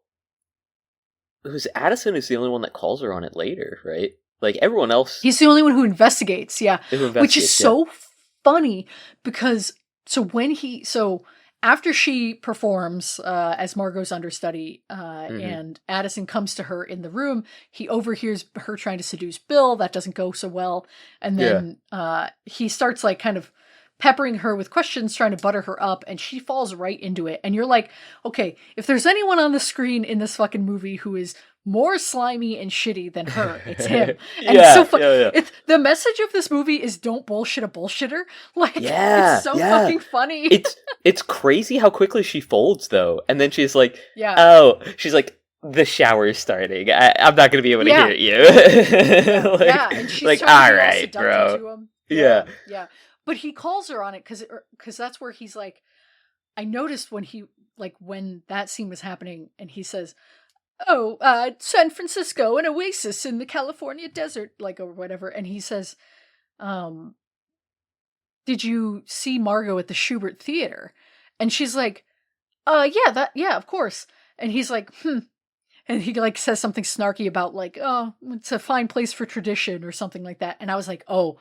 who's Addison is the only one that calls her on it later, right? Like everyone else. He's the only one who investigates, which is so funny because after she performs as Margot's understudy and Addison comes to her in the room, he overhears her trying to seduce Bill. That doesn't go so well. And then he starts like kind of peppering her with questions, trying to butter her up, and she falls right into it. And you're like, okay, if there's anyone on the screen in this fucking movie who is more slimy and shitty than her, it's him. And it's so funny. The message of this movie is don't bullshit a bullshitter. Like, it's so fucking funny. It's crazy how quickly she folds, though. And then she's like, she's like, the shower is starting. I'm not going to be able to hear you. And she's like, all right, bro. To him. Yeah. But he calls her on it because that's where he's like, I noticed when that scene was happening and he says, San Francisco, an oasis in the California desert, like, or whatever. And he says, did you see Margot at the Schubert Theater? And she's like, yeah, of course. And he's like, And he like says something snarky about like, oh, it's a fine place for tradition or something like that. And I was like, oh,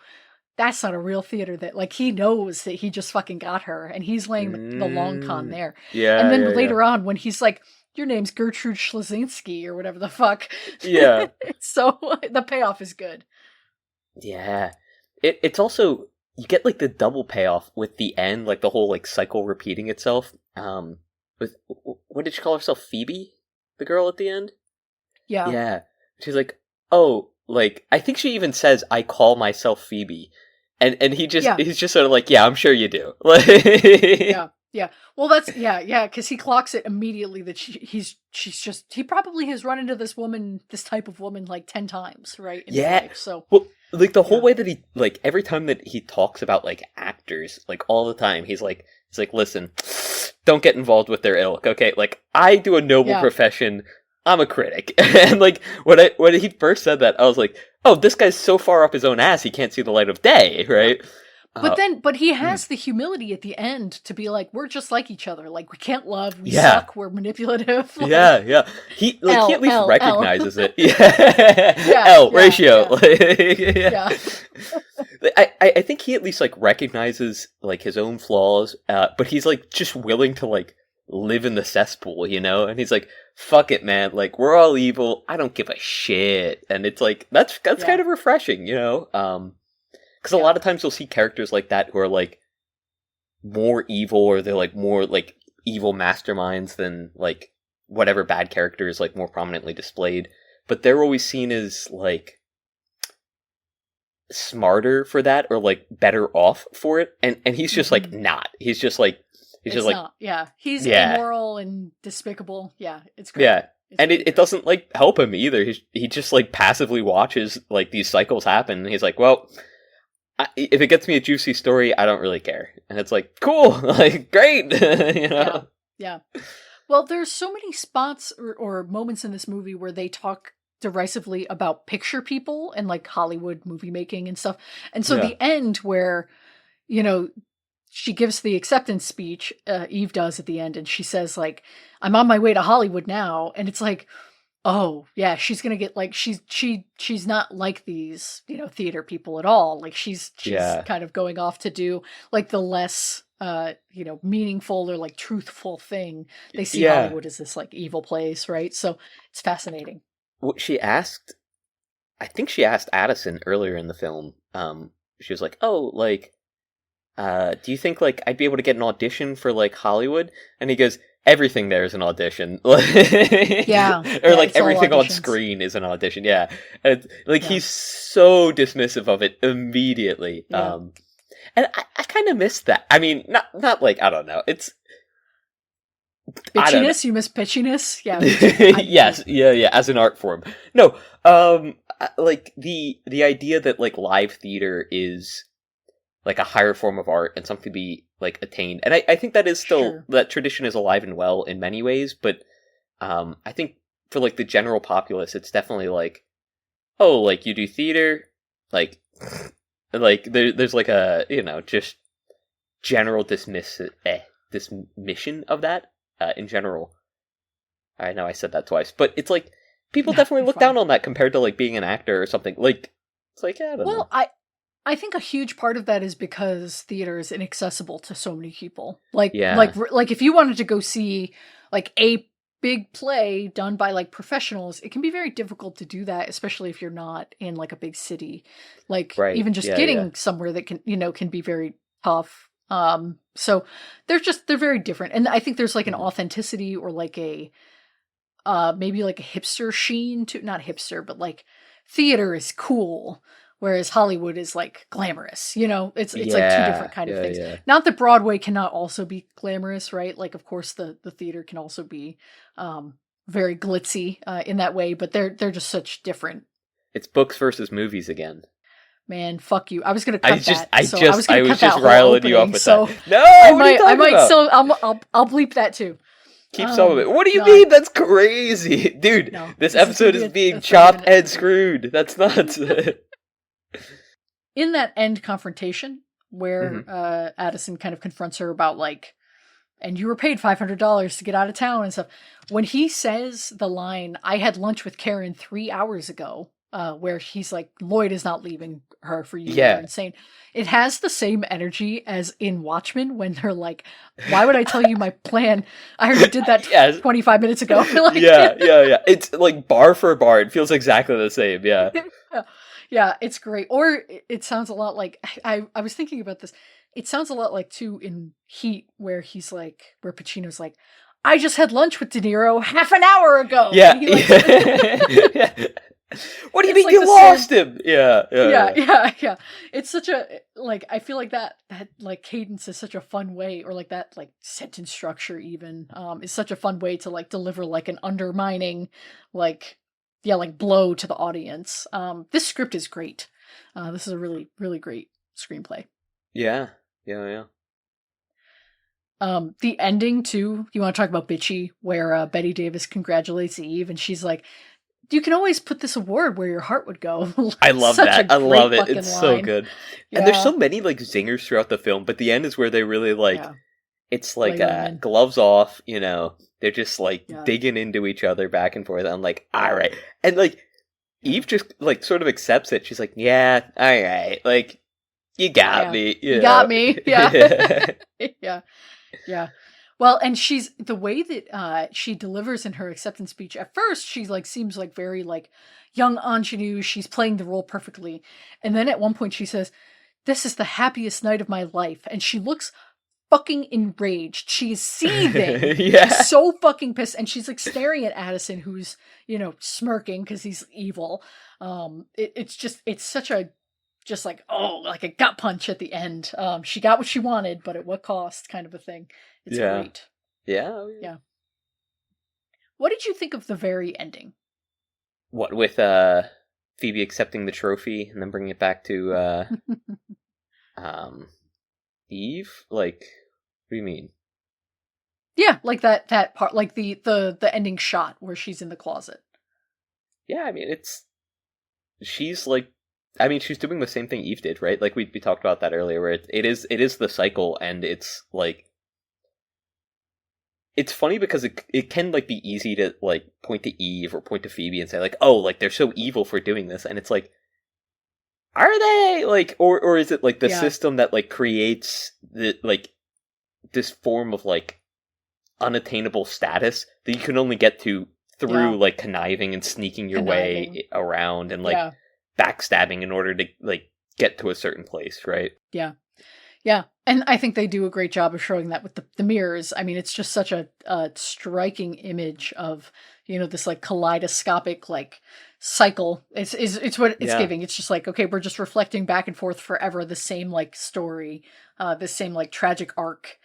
that's not a real theater. That like he knows that he just fucking got her and he's laying the long con there. Yeah. And then later on when he's like, your name's Gertrude Schlazinski or whatever the fuck. Yeah. So the payoff is good. Yeah. It's also, you get like the double payoff with the end, like the whole like cycle repeating itself. With, what did she call herself? Phoebe? The girl at the end? Yeah. Yeah. She's like, oh, like, I think she even says, I call myself Phoebe. And he's just sort of like, yeah, I'm sure you do. Yeah. Well, that's, because he clocks it immediately that he probably has run into this type of woman like 10 times, right? In his life, so. Well, like the whole way that he, like, every time that he talks about like actors, like all the time, he's like, listen, don't get involved with their ilk, okay? Like, I do a noble profession. I'm a critic. And like when he first said that, I was like, oh, this guy's so far up his own ass he can't see the light of day, right? But he has the humility at the end to be like, we're just like each other. Like, we can't love, we suck, we're manipulative. Like, yeah. He at least recognizes it. Ratio. I think he at least like recognizes like his own flaws, but he's like just willing to like live in the cesspool, you know? And he's like, fuck it, man. Like, we're all evil. I don't give a shit. And it's like, that's kind of refreshing, you know? Because a lot of times you'll see characters like that who are like more evil, or they're like more like evil masterminds than like whatever bad character is like more prominently displayed. But they're always seen as like smarter for that, or like better off for it. And he's just like not. He's just like not. Yeah, he's immoral and despicable. Yeah, it's great. Yeah. And it doesn't like help him either. He just like passively watches like these cycles happen. And he's like, well, if it gets me a juicy story, I don't really care. And it's like, cool, like great, you know? Yeah. Well, there's so many spots or moments in this movie where they talk derisively about picture people and like Hollywood movie making and stuff. And so the end where, you know, she gives the acceptance speech, Eve does at the end, and she says like, I'm on my way to Hollywood now. And it's like, oh yeah, she's gonna get like, she's not like these, you know, theater people at all. Like she's kind of going off to do like the less you know, meaningful or like truthful thing. They see Hollywood as this like evil place, right? So it's fascinating. What I think she asked Addison earlier in the film, she was like, oh, like, do you think like I'd be able to get an audition for like Hollywood? And he goes, everything there is an audition. Or like everything on screen is an audition. Yeah. And like he's so dismissive of it immediately. And I kind of miss that. I mean, not like, I don't know. It's bitchiness. You miss bitchiness. Yeah. Yes. Yeah. As an art form. No. Like the idea that like live theater is like a higher form of art and something to be like attained. And I think that is still, that tradition is alive and well in many ways, but I think for like the general populace, it's definitely like, oh, like you do theater, like there's like a, you know, just general dismission of that in general. I know I said that twice, but it's like people definitely look down on that compared to like being an actor or something. Like it's like, I don't know. I think a huge part of that is because theater is inaccessible to so many people. Like if you wanted to go see like a big play done by like professionals, it can be very difficult to do that, especially if you're not in like a big city. Like even just getting somewhere that can, you know, can be very tough. So they're very different. And I think there's like an authenticity or like a maybe like a hipster sheen to, not hipster, but like theater is cool. Whereas Hollywood is like glamorous, you know, it's like two different kind of things. Yeah. Not that Broadway cannot also be glamorous, right? Like, of course, the theater can also be very glitzy in that way, but they're just such different. It's books versus movies again. Man, fuck you! I was gonna cut that. I was just riling you up with that. No, I might still. I'll bleep that too. Keep some of it. What do you mean? That's crazy, dude. No, this episode is being chopped and screwed. That's nuts. In that end confrontation where Addison kind of confronts her about like, and you were paid $500 to get out of town and stuff. When he says the line, I had lunch with Karen 3 hours ago, where he's like, Lloyd is not leaving her for you. You're insane. It has the same energy as in Watchmen when they're like, why would I tell you my plan? I already did that 25 minutes ago. Like, yeah. It's like bar for bar. It feels exactly the same. Yeah. Yeah, it's great. Or it sounds a lot like, I was thinking about this. It sounds a lot like, too, in Heat, where he's like, where Pacino's like, I just had lunch with De Niro half an hour ago. Yeah. What do you mean like you lost him? Yeah. It's such a, like, I feel like that like cadence is such a fun way, or like that like sentence structure even, is such a fun way to like deliver like an undermining, like, like blow to the audience. This script is great. This is a really, really great screenplay. Yeah. The ending too, you want to talk about bitchy, where Betty Davis congratulates Eve and she's like, you can always put this award where your heart would go. I love that. I love it. It's line. So good. Yeah. And there's so many like zingers throughout the film, but the end is where they really like, it's like gloves off, you know, they're just like digging into each other back and forth. I'm like, all right. And like Eve just like sort of accepts it. She's like, yeah, all right. Like, you got me. You got me. Yeah. Yeah. Well, and she's, the way that she delivers in her acceptance speech, at first she like seems like very like young ingenue. She's playing the role perfectly. And then at one point she says, this is the happiest night of my life. And she looks fucking enraged. She is seething. Yeah. She's so fucking pissed. And she's like staring at Addison, who's, smirking because he's evil. It's such a, just like, like a gut punch at the end. She got what she wanted, but at what cost kind of a thing. It's great. Yeah. Yeah. What did you think of the very ending? What, with Phoebe accepting the trophy and then bringing it back to Eve? Like, what do you mean? Yeah, like that part, like the ending shot where she's in the closet. Yeah, I mean, she's doing the same thing Eve did, right? Like we talked about that earlier, where it is the cycle, and it's like, it's funny because it can like be easy to like point to Eve or point to Phoebe and say like, oh, like they're so evil for doing this, and it's like, are they, like, or is it like the system that like creates the like this form of like unattainable status that you can only get to through like conniving and sneaking your way around and like backstabbing in order to like get to a certain place, right? Yeah, and I think they do a great job of showing that with the mirrors. I mean, it's just such a striking image of, this like kaleidoscopic like cycle. It's what it's giving. It's just like, okay, we're just reflecting back and forth forever the same like story, the same like tragic arc.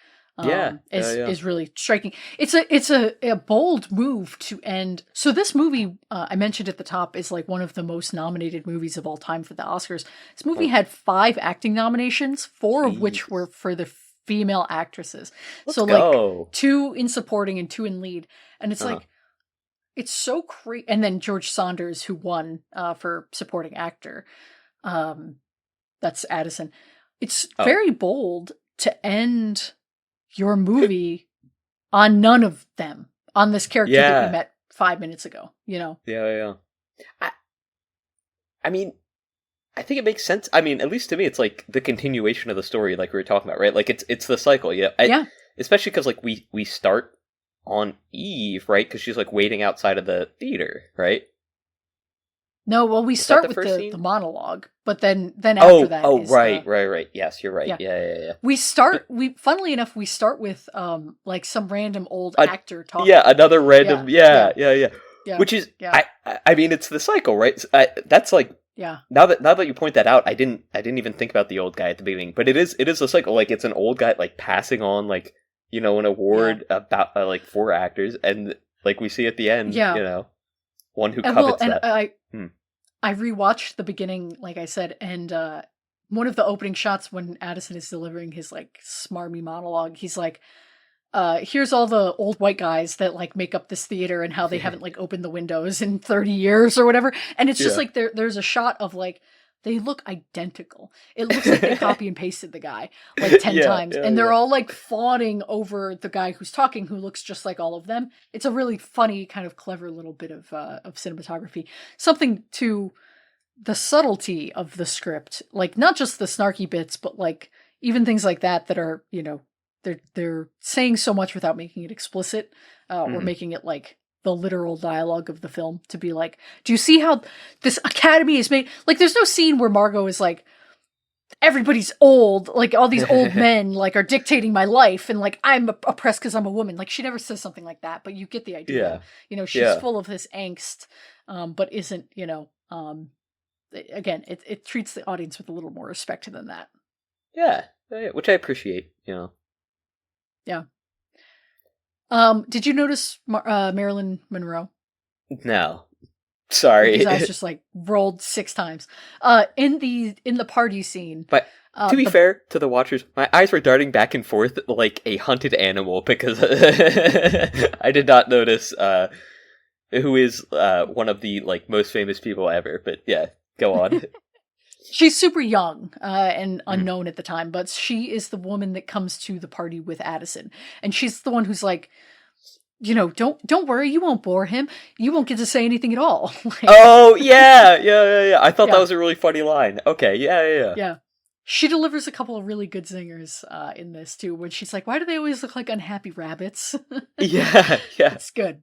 Is really striking. It's a bold move to end. So this movie, I mentioned at the top, is like one of the most nominated movies of all time for the Oscars. This movie had 5 acting nominations, 4 of which were for the female actresses. Let's go. Like 2 in supporting and 2 in lead. And it's like, it's so crazy. And then George Saunders, who won for supporting actor. That's Addison. It's very bold to end your movie on none of them, on this character that we met 5 minutes ago, Yeah. I mean, I think it makes sense. I mean, at least to me, it's like the continuation of the story, like we were talking about, right? Like it's the cycle, especially because like we start on Eve, right? Because she's like waiting outside of the theater, right? No, well, we start with the monologue, but then after that. Right. Yes, you're right. Yeah. Funnily enough, we start with like some random old actor talking. Yeah, another random. Yeah. Which is, I mean, it's the cycle, right? That's like, Now that you point that out, I didn't even think about the old guy at the beginning, but it is the cycle. Like, it's an old guy like passing on like an award about like 4 actors, and like we see at the end, one who covets that. I rewatched the beginning, like I said, and one of the opening shots when Addison is delivering his like smarmy monologue, he's like, here's all the old white guys that like make up this theater and how they haven't like opened the windows in 30 years or whatever. And it's just like there's a shot of like, they look identical. It looks like they copy and pasted the guy like 10 times. And they're all like fawning over the guy who's talking, who looks just like all of them. It's a really funny, kind of clever little bit of cinematography. Something to the subtlety of the script. Like, not just the snarky bits, but like even things like that are, they're saying so much without making it explicit or making it like the literal dialogue of the film, to be like, do you see how this academy is made? Like, there's no scene where Margot is like, everybody's old, like all these old men like are dictating my life, and like I'm oppressed because I'm a woman. Like, she never says something like that, but you get the idea. She's full of this angst, but isn't, again, it treats the audience with a little more respect than that. Yeah, which I appreciate, Yeah. Did you notice Marilyn Monroe? No. Sorry. Because I was just like rolled 6 times. In the party scene. But to be fair to the watchers, my eyes were darting back and forth like a hunted animal because I did not notice who is one of the like most famous people ever. But yeah, go on. She's super young and unknown at the time, but she is the woman that comes to the party with Addison, and she's the one who's like, don't worry, you won't bore him. You won't get to say anything at all. Oh yeah. I thought that was a really funny line. Okay, yeah. Yeah, she delivers a couple of really good zingers in this too. When she's like, "Why do they always look like unhappy rabbits?" Yeah. It's good.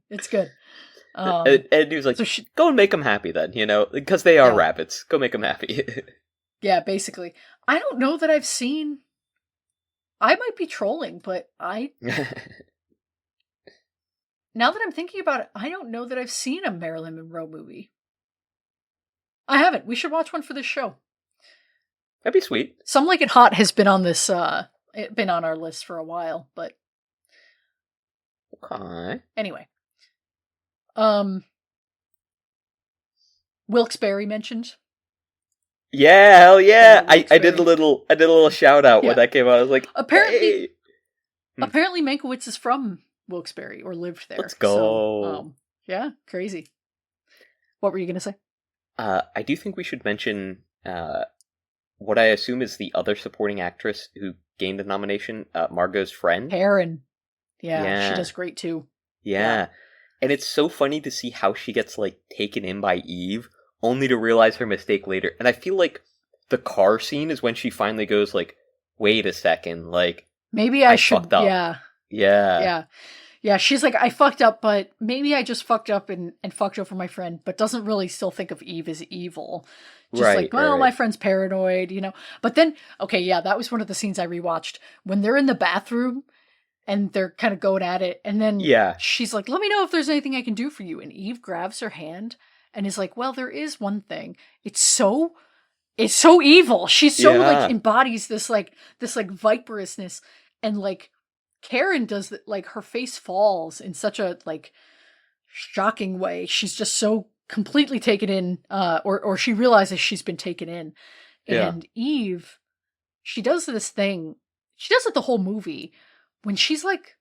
And he was like, go and make them happy then, because they are rabbits. Go make them happy. Yeah, basically. I don't know that I've seen. I might be trolling, but now that I'm thinking about it, I don't know that I've seen a Marilyn Monroe movie. I haven't. We should watch one for this show. That'd be sweet. Some Like It Hot has been on this, been on our list for a while, but okay. Anyway, Wilkes-Barre mentioned. Yeah, hell yeah! I did a little shout out when that came out. I was like, apparently, hey. apparently Mankiewicz is from Wilkes-Barre or lived there. Let's go. So, yeah, crazy. What were you gonna say? I do think we should mention what I assume is the other supporting actress who gained a nomination, Margot's friend. Karen. Yeah, she does great too. Yeah. And it's so funny to see how she gets, like, taken in by Eve, only to realize her mistake later. And I feel like the car scene is when she finally goes, like, wait a second, like... Maybe I should... fucked up. Yeah, she's like, I fucked up, but maybe I just fucked up and fucked over my friend, but doesn't really still think of Eve as evil. Just like, well, my friend's paranoid, you know? But then, okay, yeah, that was one of the scenes I rewatched. When they're in the bathroom... and they're kind of going at it. And then she's like, let me know if there's anything I can do for you. And Eve grabs her hand and is like, well, there is one thing. It's so evil. She's so like embodies this viperousness. And like Karen does that, like her face falls in such a like shocking way. She's just so completely taken in, or she realizes she's been taken in. And Eve, she does this thing. She does it the whole movie. When she's like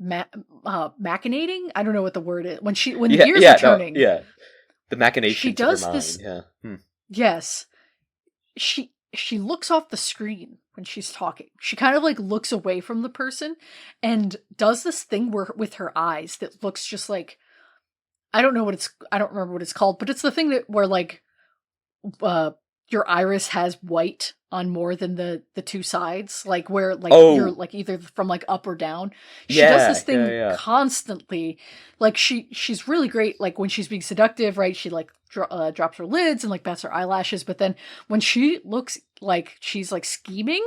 machinating, I don't know what the word is. When the gears are turning, the machination. She does of her this. mind. Yes, she looks off the screen when she's talking. She kind of like looks away from the person and does this thing with her eyes that looks just like I don't remember what it's called, but it's the thing where like your iris has white on more than the two sides, like where like you're like either from like up or down. She does this thing constantly. Like she's really great. Like when she's being seductive, right? She like drops her lids and like bats her eyelashes. But then when she looks like she's like scheming,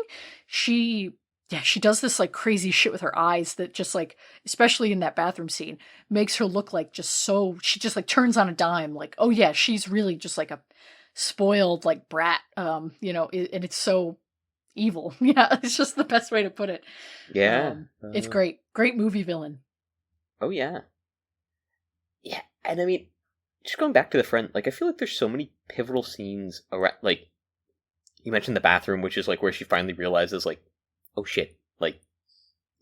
she does this like crazy shit with her eyes that just like, especially in that bathroom scene, makes her look like she just like turns on a dime. Like, oh yeah, she's really just like a spoiled like brat, you know, and it's so evil. Yeah, it's just the best way to put it. It's great movie villain. Oh yeah, and I mean, just going back to the friend, like I feel like there's so many pivotal scenes around. Like you mentioned the bathroom, which is like where she finally realizes, like, oh shit, like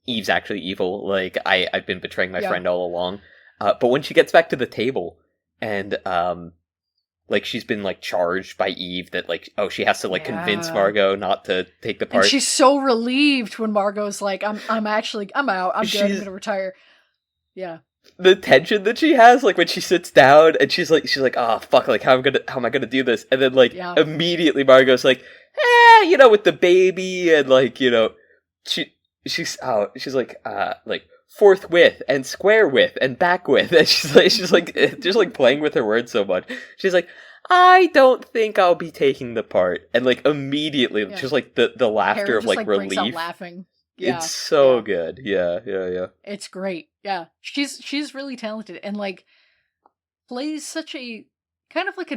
Eve's actually evil. Like I've been betraying my friend all along. But when she gets back to the table and like she's been like charged by Eve that like, oh, she has to like convince Margot not to take the part. And she's so relieved when Margot's like, I'm out. I'm good. I'm gonna retire. Yeah. The tension that she has, like when she sits down and she's like, oh fuck, like how am I gonna do this? And then like immediately Margot's like, you know, with the baby and like, you know, she's like forthwith and square with and back with, and she's like just like playing with her words so much. She's like, I don't think I'll be taking the part, and like immediately just like the laughter Karen of like relief. Breaks out laughing. Yeah, it's so good. Yeah. It's great. Yeah, she's really talented and like plays such a kind of like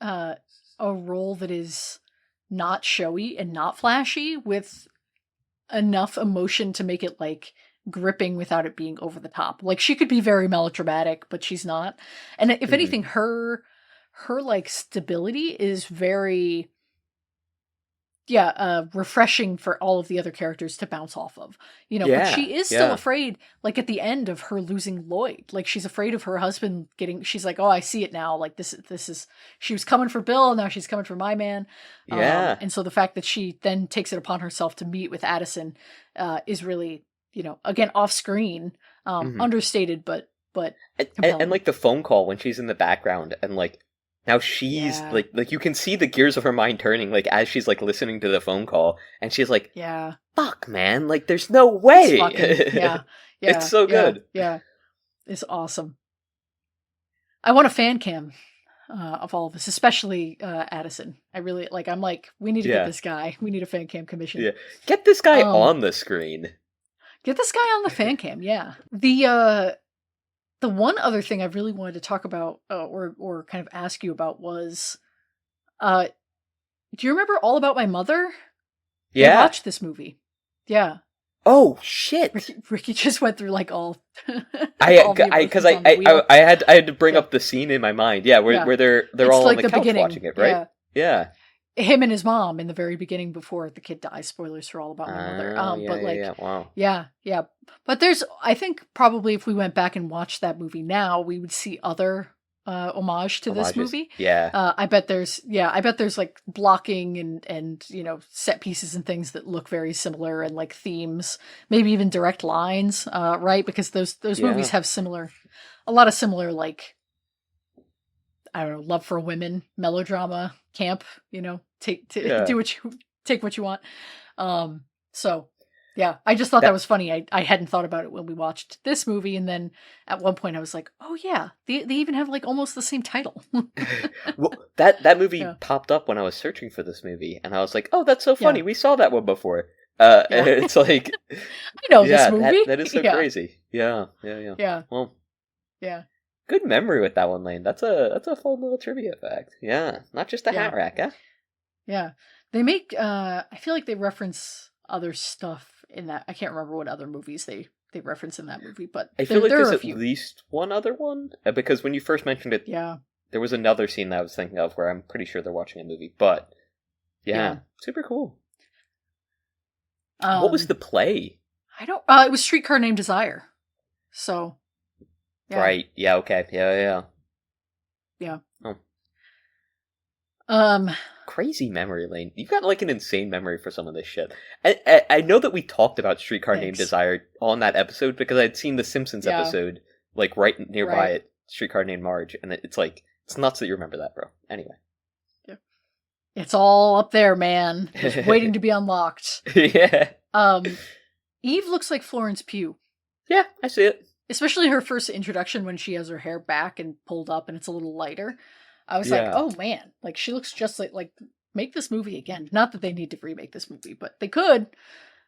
a role that is not showy and not flashy with enough emotion to make it like gripping without it being over the top. Like she could be very melodramatic, but she's not. And if anything, her like stability is very refreshing for all of the other characters to bounce off of. You know, but she is still afraid, like at the end of her losing Lloyd. Like she's afraid of her husband she's like, oh, I see it now. Like this is, she was coming for Bill, now she's coming for my man. And so the fact that she then takes it upon herself to meet with Addison is really, you know, again, off screen, understated, but and like the phone call when she's in the background and like, now she's like you can see the gears of her mind turning like as she's like listening to the phone call and she's like, fuck man, like there's no way. It's so good. Yeah. It's awesome. I want a fan cam of all of us, especially Addison. I really I'm like, we need to get Yeah. this guy. We need a fan cam commission. Yeah. Get this guy Um, on the screen. Get this guy on the fan cam. Yeah. The one other thing I really wanted to talk about, or kind of ask you about was, do you remember All About My Mother? I Yeah. watched this movie. Yeah. Oh shit. Ricky just went through like all. Because I had to bring Yeah. up the scene in my mind. Yeah, where Yeah. where they're It's all like on the couch beginning. watching it, right? Yeah. Yeah. Him and his mom in the very beginning before the kid dies. Spoilers for All About My Mother. Yeah, But like, yeah. Wow. yeah. But I think probably if we went back and watched that movie now, we would see other homage to this Homages. movie. Yeah. I bet there's like blocking and set pieces and things that look very similar, and like themes, maybe even direct lines, right? Because those movies have a lot of similar, like, I don't know, love for women, melodrama, camp, take what you want. So yeah, I just thought that was funny. I hadn't thought about it when we watched this movie, and then at one point I was like, oh yeah, they even have like almost the same title. Well, that movie Yeah. popped up when I was searching for this movie, and I was like, "Oh, that's so funny. Yeah. We saw that one before." Yeah. It's like, I know yeah, this movie. that is so Yeah. crazy. Yeah. Yeah. Well, Yeah. good memory with that one, Lane. That's a fun little trivia fact. Yeah, not just a Yeah. hat rack, huh? Yeah. They make I feel like they reference other stuff in that. I can't remember what other movies they reference in that movie, but I feel like there there's are a at few. least one other one, because when you first mentioned it, Yeah. there was another scene that I was thinking of where I'm pretty sure they're watching a movie. But yeah. Super cool. What was the play? I don't. It was Streetcar Named Desire. So. Yeah. Right. Yeah. Okay. Yeah. Yeah. Oh. Crazy memory, Lane. You've got like an insane memory for some of this shit. I know that we talked about Streetcar Named Desire on that episode because I'd seen the Simpsons episode like right nearby it, Streetcar Named Marge, and it's like, it's nuts that you remember that, bro. Anyway. Yeah. It's all up there, man. Just waiting to be unlocked. Yeah. Eve looks like Florence Pugh. Yeah, I see it. Especially her first introduction when she has her hair back and pulled up and it's a little lighter. I was like, oh man, like she looks just like make this movie again. Not that they need to remake this movie, but they could.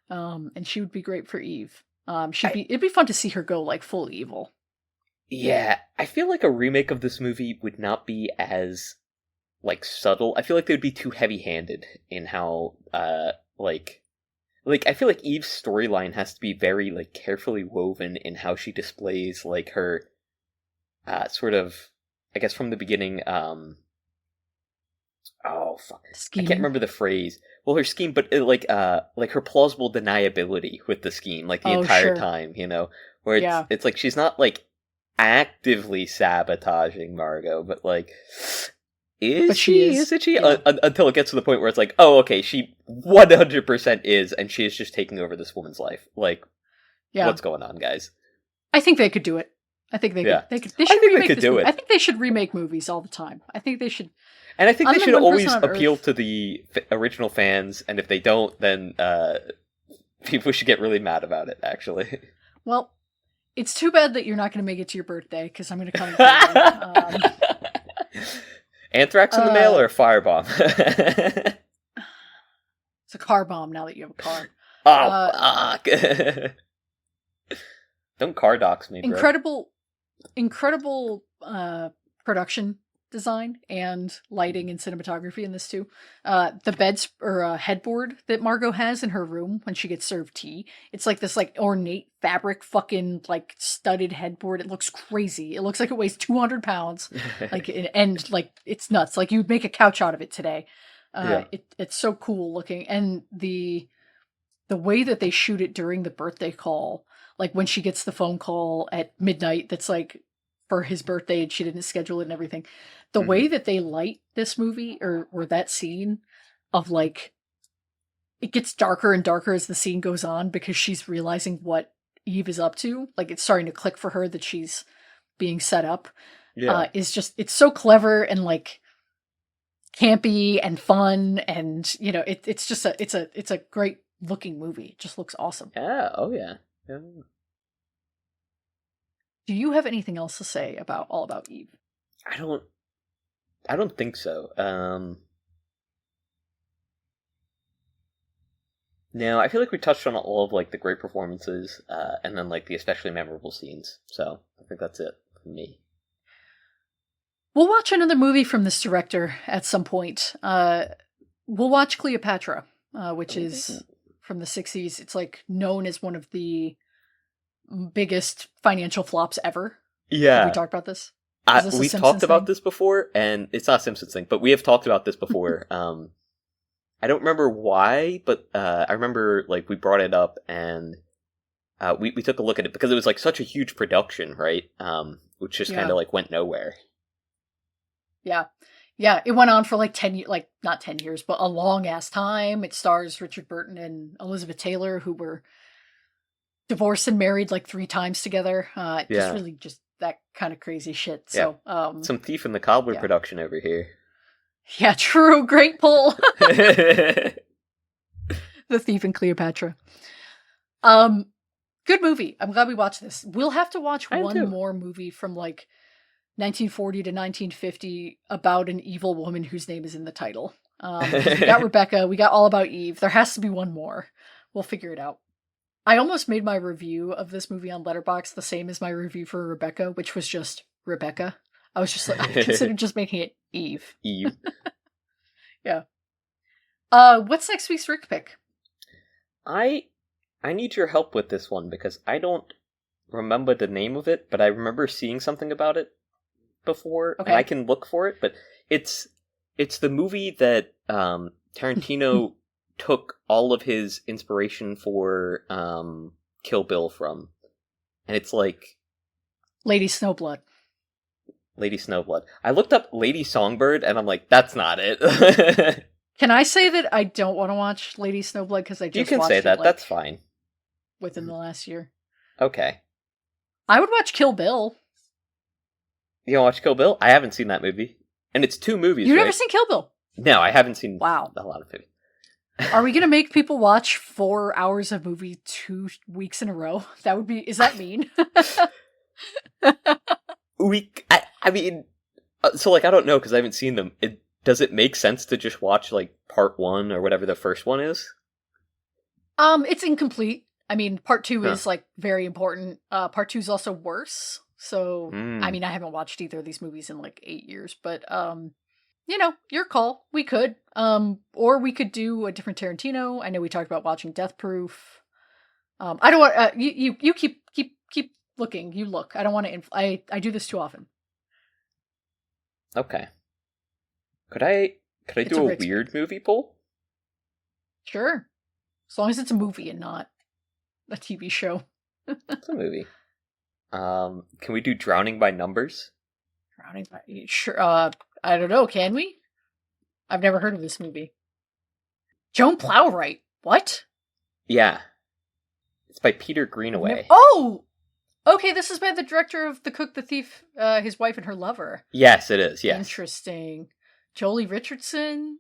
And she would be great for Eve. It'd be fun to see her go like full evil. Yeah, I feel like a remake of this movie would not be as like subtle. I feel like they would be too heavy-handed in how like I feel like Eve's storyline has to be very like carefully woven in how she displays like her sort of, I guess from the beginning, oh fuck, Scheming. I can't remember the phrase. Well, her scheme, but like her plausible deniability with the scheme, like the entire time, where it's like she's not like actively sabotaging Margot, but like, is she? Until it gets to the point where it's like, oh, okay, she 100% is, and she is just taking over this woman's life. Like, what's going on, guys? I think they could do it. I think they could. They should remake this movie. I think they should remake movies all the time. I think they should. And I think they should always appeal to the original fans, and if they don't, then people should get really mad about it, actually. Well, it's too bad that you're not going to make it to your birthday, because I'm going to come and Anthrax in the mail or a firebomb? It's a car bomb now that you have a car. Oh, fuck. Don't car dox me, bro. Incredible production design and lighting and cinematography in this too. The beds or headboard that Margot has in her room when she gets served tea, it's like this like ornate fabric fucking like studded headboard. It looks crazy. It looks like it weighs 200 pounds. And like it's nuts. Like you'd make a couch out of it today. It's so cool looking, and the way that they shoot it during the birthday call, like when she gets the phone call at midnight that's like for his birthday and she didn't schedule it and everything. The way that they light this movie or that scene of like, it gets darker and darker as the scene goes on because she's realizing what Eve is up to. Like it's starting to click for her that she's being set up. Is just, it's so clever and like campy and fun. And it's just it's a great looking movie. It just looks awesome. Yeah. Oh yeah. Do you have anything else to say about All About Eve? I don't I don't think so. No, I feel like we touched on all of like the great performances, and then like the especially memorable scenes. So I think that's it for me. We'll watch another movie from this director at some point. We'll watch Cleopatra, which is from the 60s. It's like known as one of the biggest financial flops ever. Yeah. Have we talked about this? We've talked about this before, and it's not a Simpsons thing, but we have talked about this before. I don't remember why, but I remember like we brought it up, and we took a look at it because it was like such a huge production, right? Which just kind of like went nowhere. Yeah. Yeah, it went on for like 10 years, like not 10 years, but a long ass time. It stars Richard Burton and Elizabeth Taylor, who were divorced and married like 3 times together. Just really just that kind of crazy shit. So, some Thief and the Cobbler production over here. Yeah, true. Great pull. The Thief and Cleopatra. Good movie. I'm glad we watched this. We'll have to watch one more movie from like 1940 to 1950 about an evil woman whose name is in the title. We got Rebecca. We got All About Eve. There has to be one more. We'll figure it out. I almost made my review of this movie on Letterboxd the same as my review for Rebecca, which was just Rebecca. I was just like, I considered just making it Eve. Eve. Yeah. What's next week's Rick pick? I need your help with this one because I don't remember the name of it, but I remember seeing something about it before, and I can look for it. But it's the movie that Tarantino took all of his inspiration for Kill Bill from, and it's like Lady Snowblood. Lady Snowblood. I looked up Lady Songbird, and I'm like, that's not it. Can I say that I don't want to watch Lady Snowblood because I just watched it? You can say that. That's fine. Within the last year. Okay. I would watch Kill Bill. You want to watch Kill Bill? I haven't seen that movie. And it's 2 movies, You've never seen Kill Bill? No, I haven't seen a lot of movies. Are we going to make people watch 4 hours of movie 2 weeks in a row? That would be... Is that mean? I mean... So, like, I don't know, because I haven't seen them. Does it make sense to just watch, like, part 1 or whatever the first one is? It's incomplete. I mean, part 2 is, like, very important. Part 2 is also worse. So, I mean, I haven't watched either of these movies in, like, 8 years. But, you know, your call. We could. Or we could do a different Tarantino. I know we talked about watching Death Proof. I don't want... you keep looking. You look. I don't want to... I do this too often. Okay. Could I do a weird movie poll? Sure. As long as it's a movie and not a TV show. It's a movie. Can we do Drowning by Numbers? Drowning by... Sure. I don't know. Can we? I've never heard of this movie. Joan Plowright. What? Yeah. It's by Peter Greenaway. Oh! Okay, this is by the director of The Cook, the Thief, His Wife and Her Lover. Yes, it is, yes. Interesting. Jolie Richardson.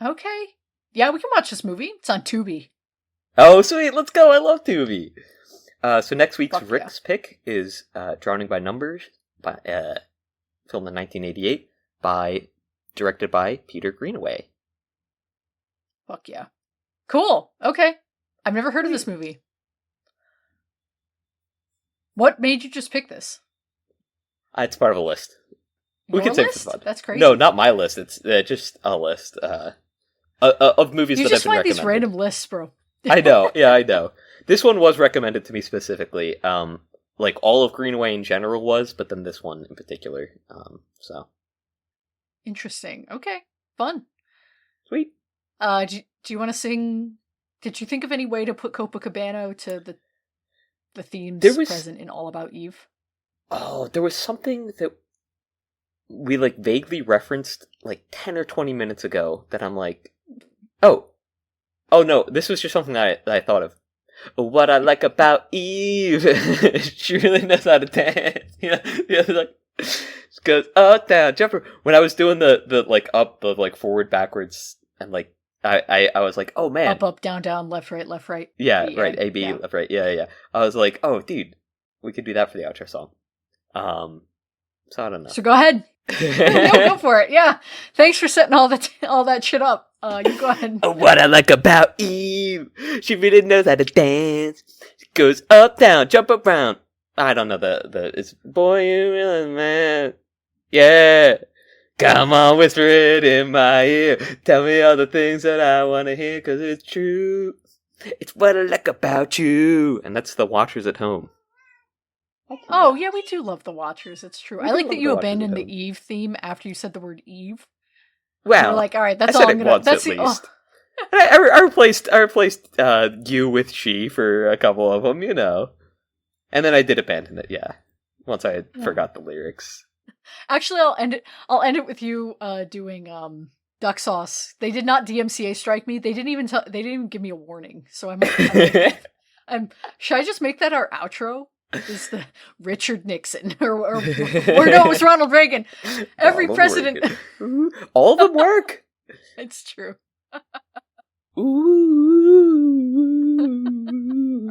Okay. Yeah, we can watch this movie. It's on Tubi. Oh, sweet. Let's go. I love Tubi. So next week's Rick's pick is Drowning by Numbers, filmed in 1988, directed by Peter Greenaway. Fuck yeah. Cool. Okay. I've never heard of this movie. What made you just pick this? It's part of a list. Your we can list? Say that's crazy. No, not my list. It's just a list of movies that I've been recommended. You just find these random lists, bro. I know. Yeah, I know. This one was recommended to me specifically. Like all of Greenaway in general was, but then this one in particular. So interesting. Okay, fun. Sweet. Do you want to sing? Did you think of any way to put Copacabana to the themes present in All About Eve? Oh, there was something that we like vaguely referenced like 10 or 20 minutes ago that I'm like, oh no, this was just something that I thought of. What I like about Eve, she really knows how to dance. Like, she goes up, down, jumper. When I was doing the like up, the like forward, backwards, and like I was like, oh man, up, down, down, left, right, left, right. Yeah, right. A, B, left, right. Yeah. I was like, oh dude, we could do that for the outro song. So I don't know. So go ahead. Go for it. Yeah. Thanks for setting all that shit up. You go ahead. What I like about Eve, she really knows how to dance. She goes up, down, jump around. I don't know it's boy, you really man. Yeah. Come on, whisper it in my ear. Tell me all the things that I want to hear, 'cause it's true. It's what I like about you. And that's the Watchers at Home. Oh, yeah, we do love the Watchers. It's true. I like that you the Watchers abandoned at the Home. Eve theme after you said the word Eve. Well, You're like, all right, that's I all said I'm it gonna. once That's at the. least. I replaced you with she for a couple of them, you know. And then I did abandon it, yeah. Once I forgot the lyrics. Actually, I'll end it with you doing duck sauce. They did not DMCA strike me. They didn't even give me a warning. So should I just make that our outro? Is the Richard Nixon or no, it was Ronald Reagan. Every Ronald president. Reagan. All of them work. It's true. Ooh.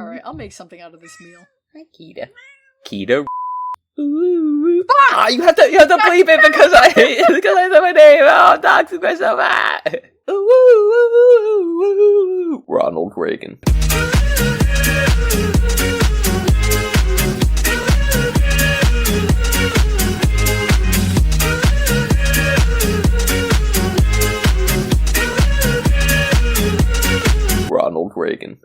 All right, I'll make something out of this meal. Hi, Keita. Keita. Ooh. Ah, you have to bleep it because I said my name. Oh, I'm toxic myself. Ah. Ooh. Ronald Reagan.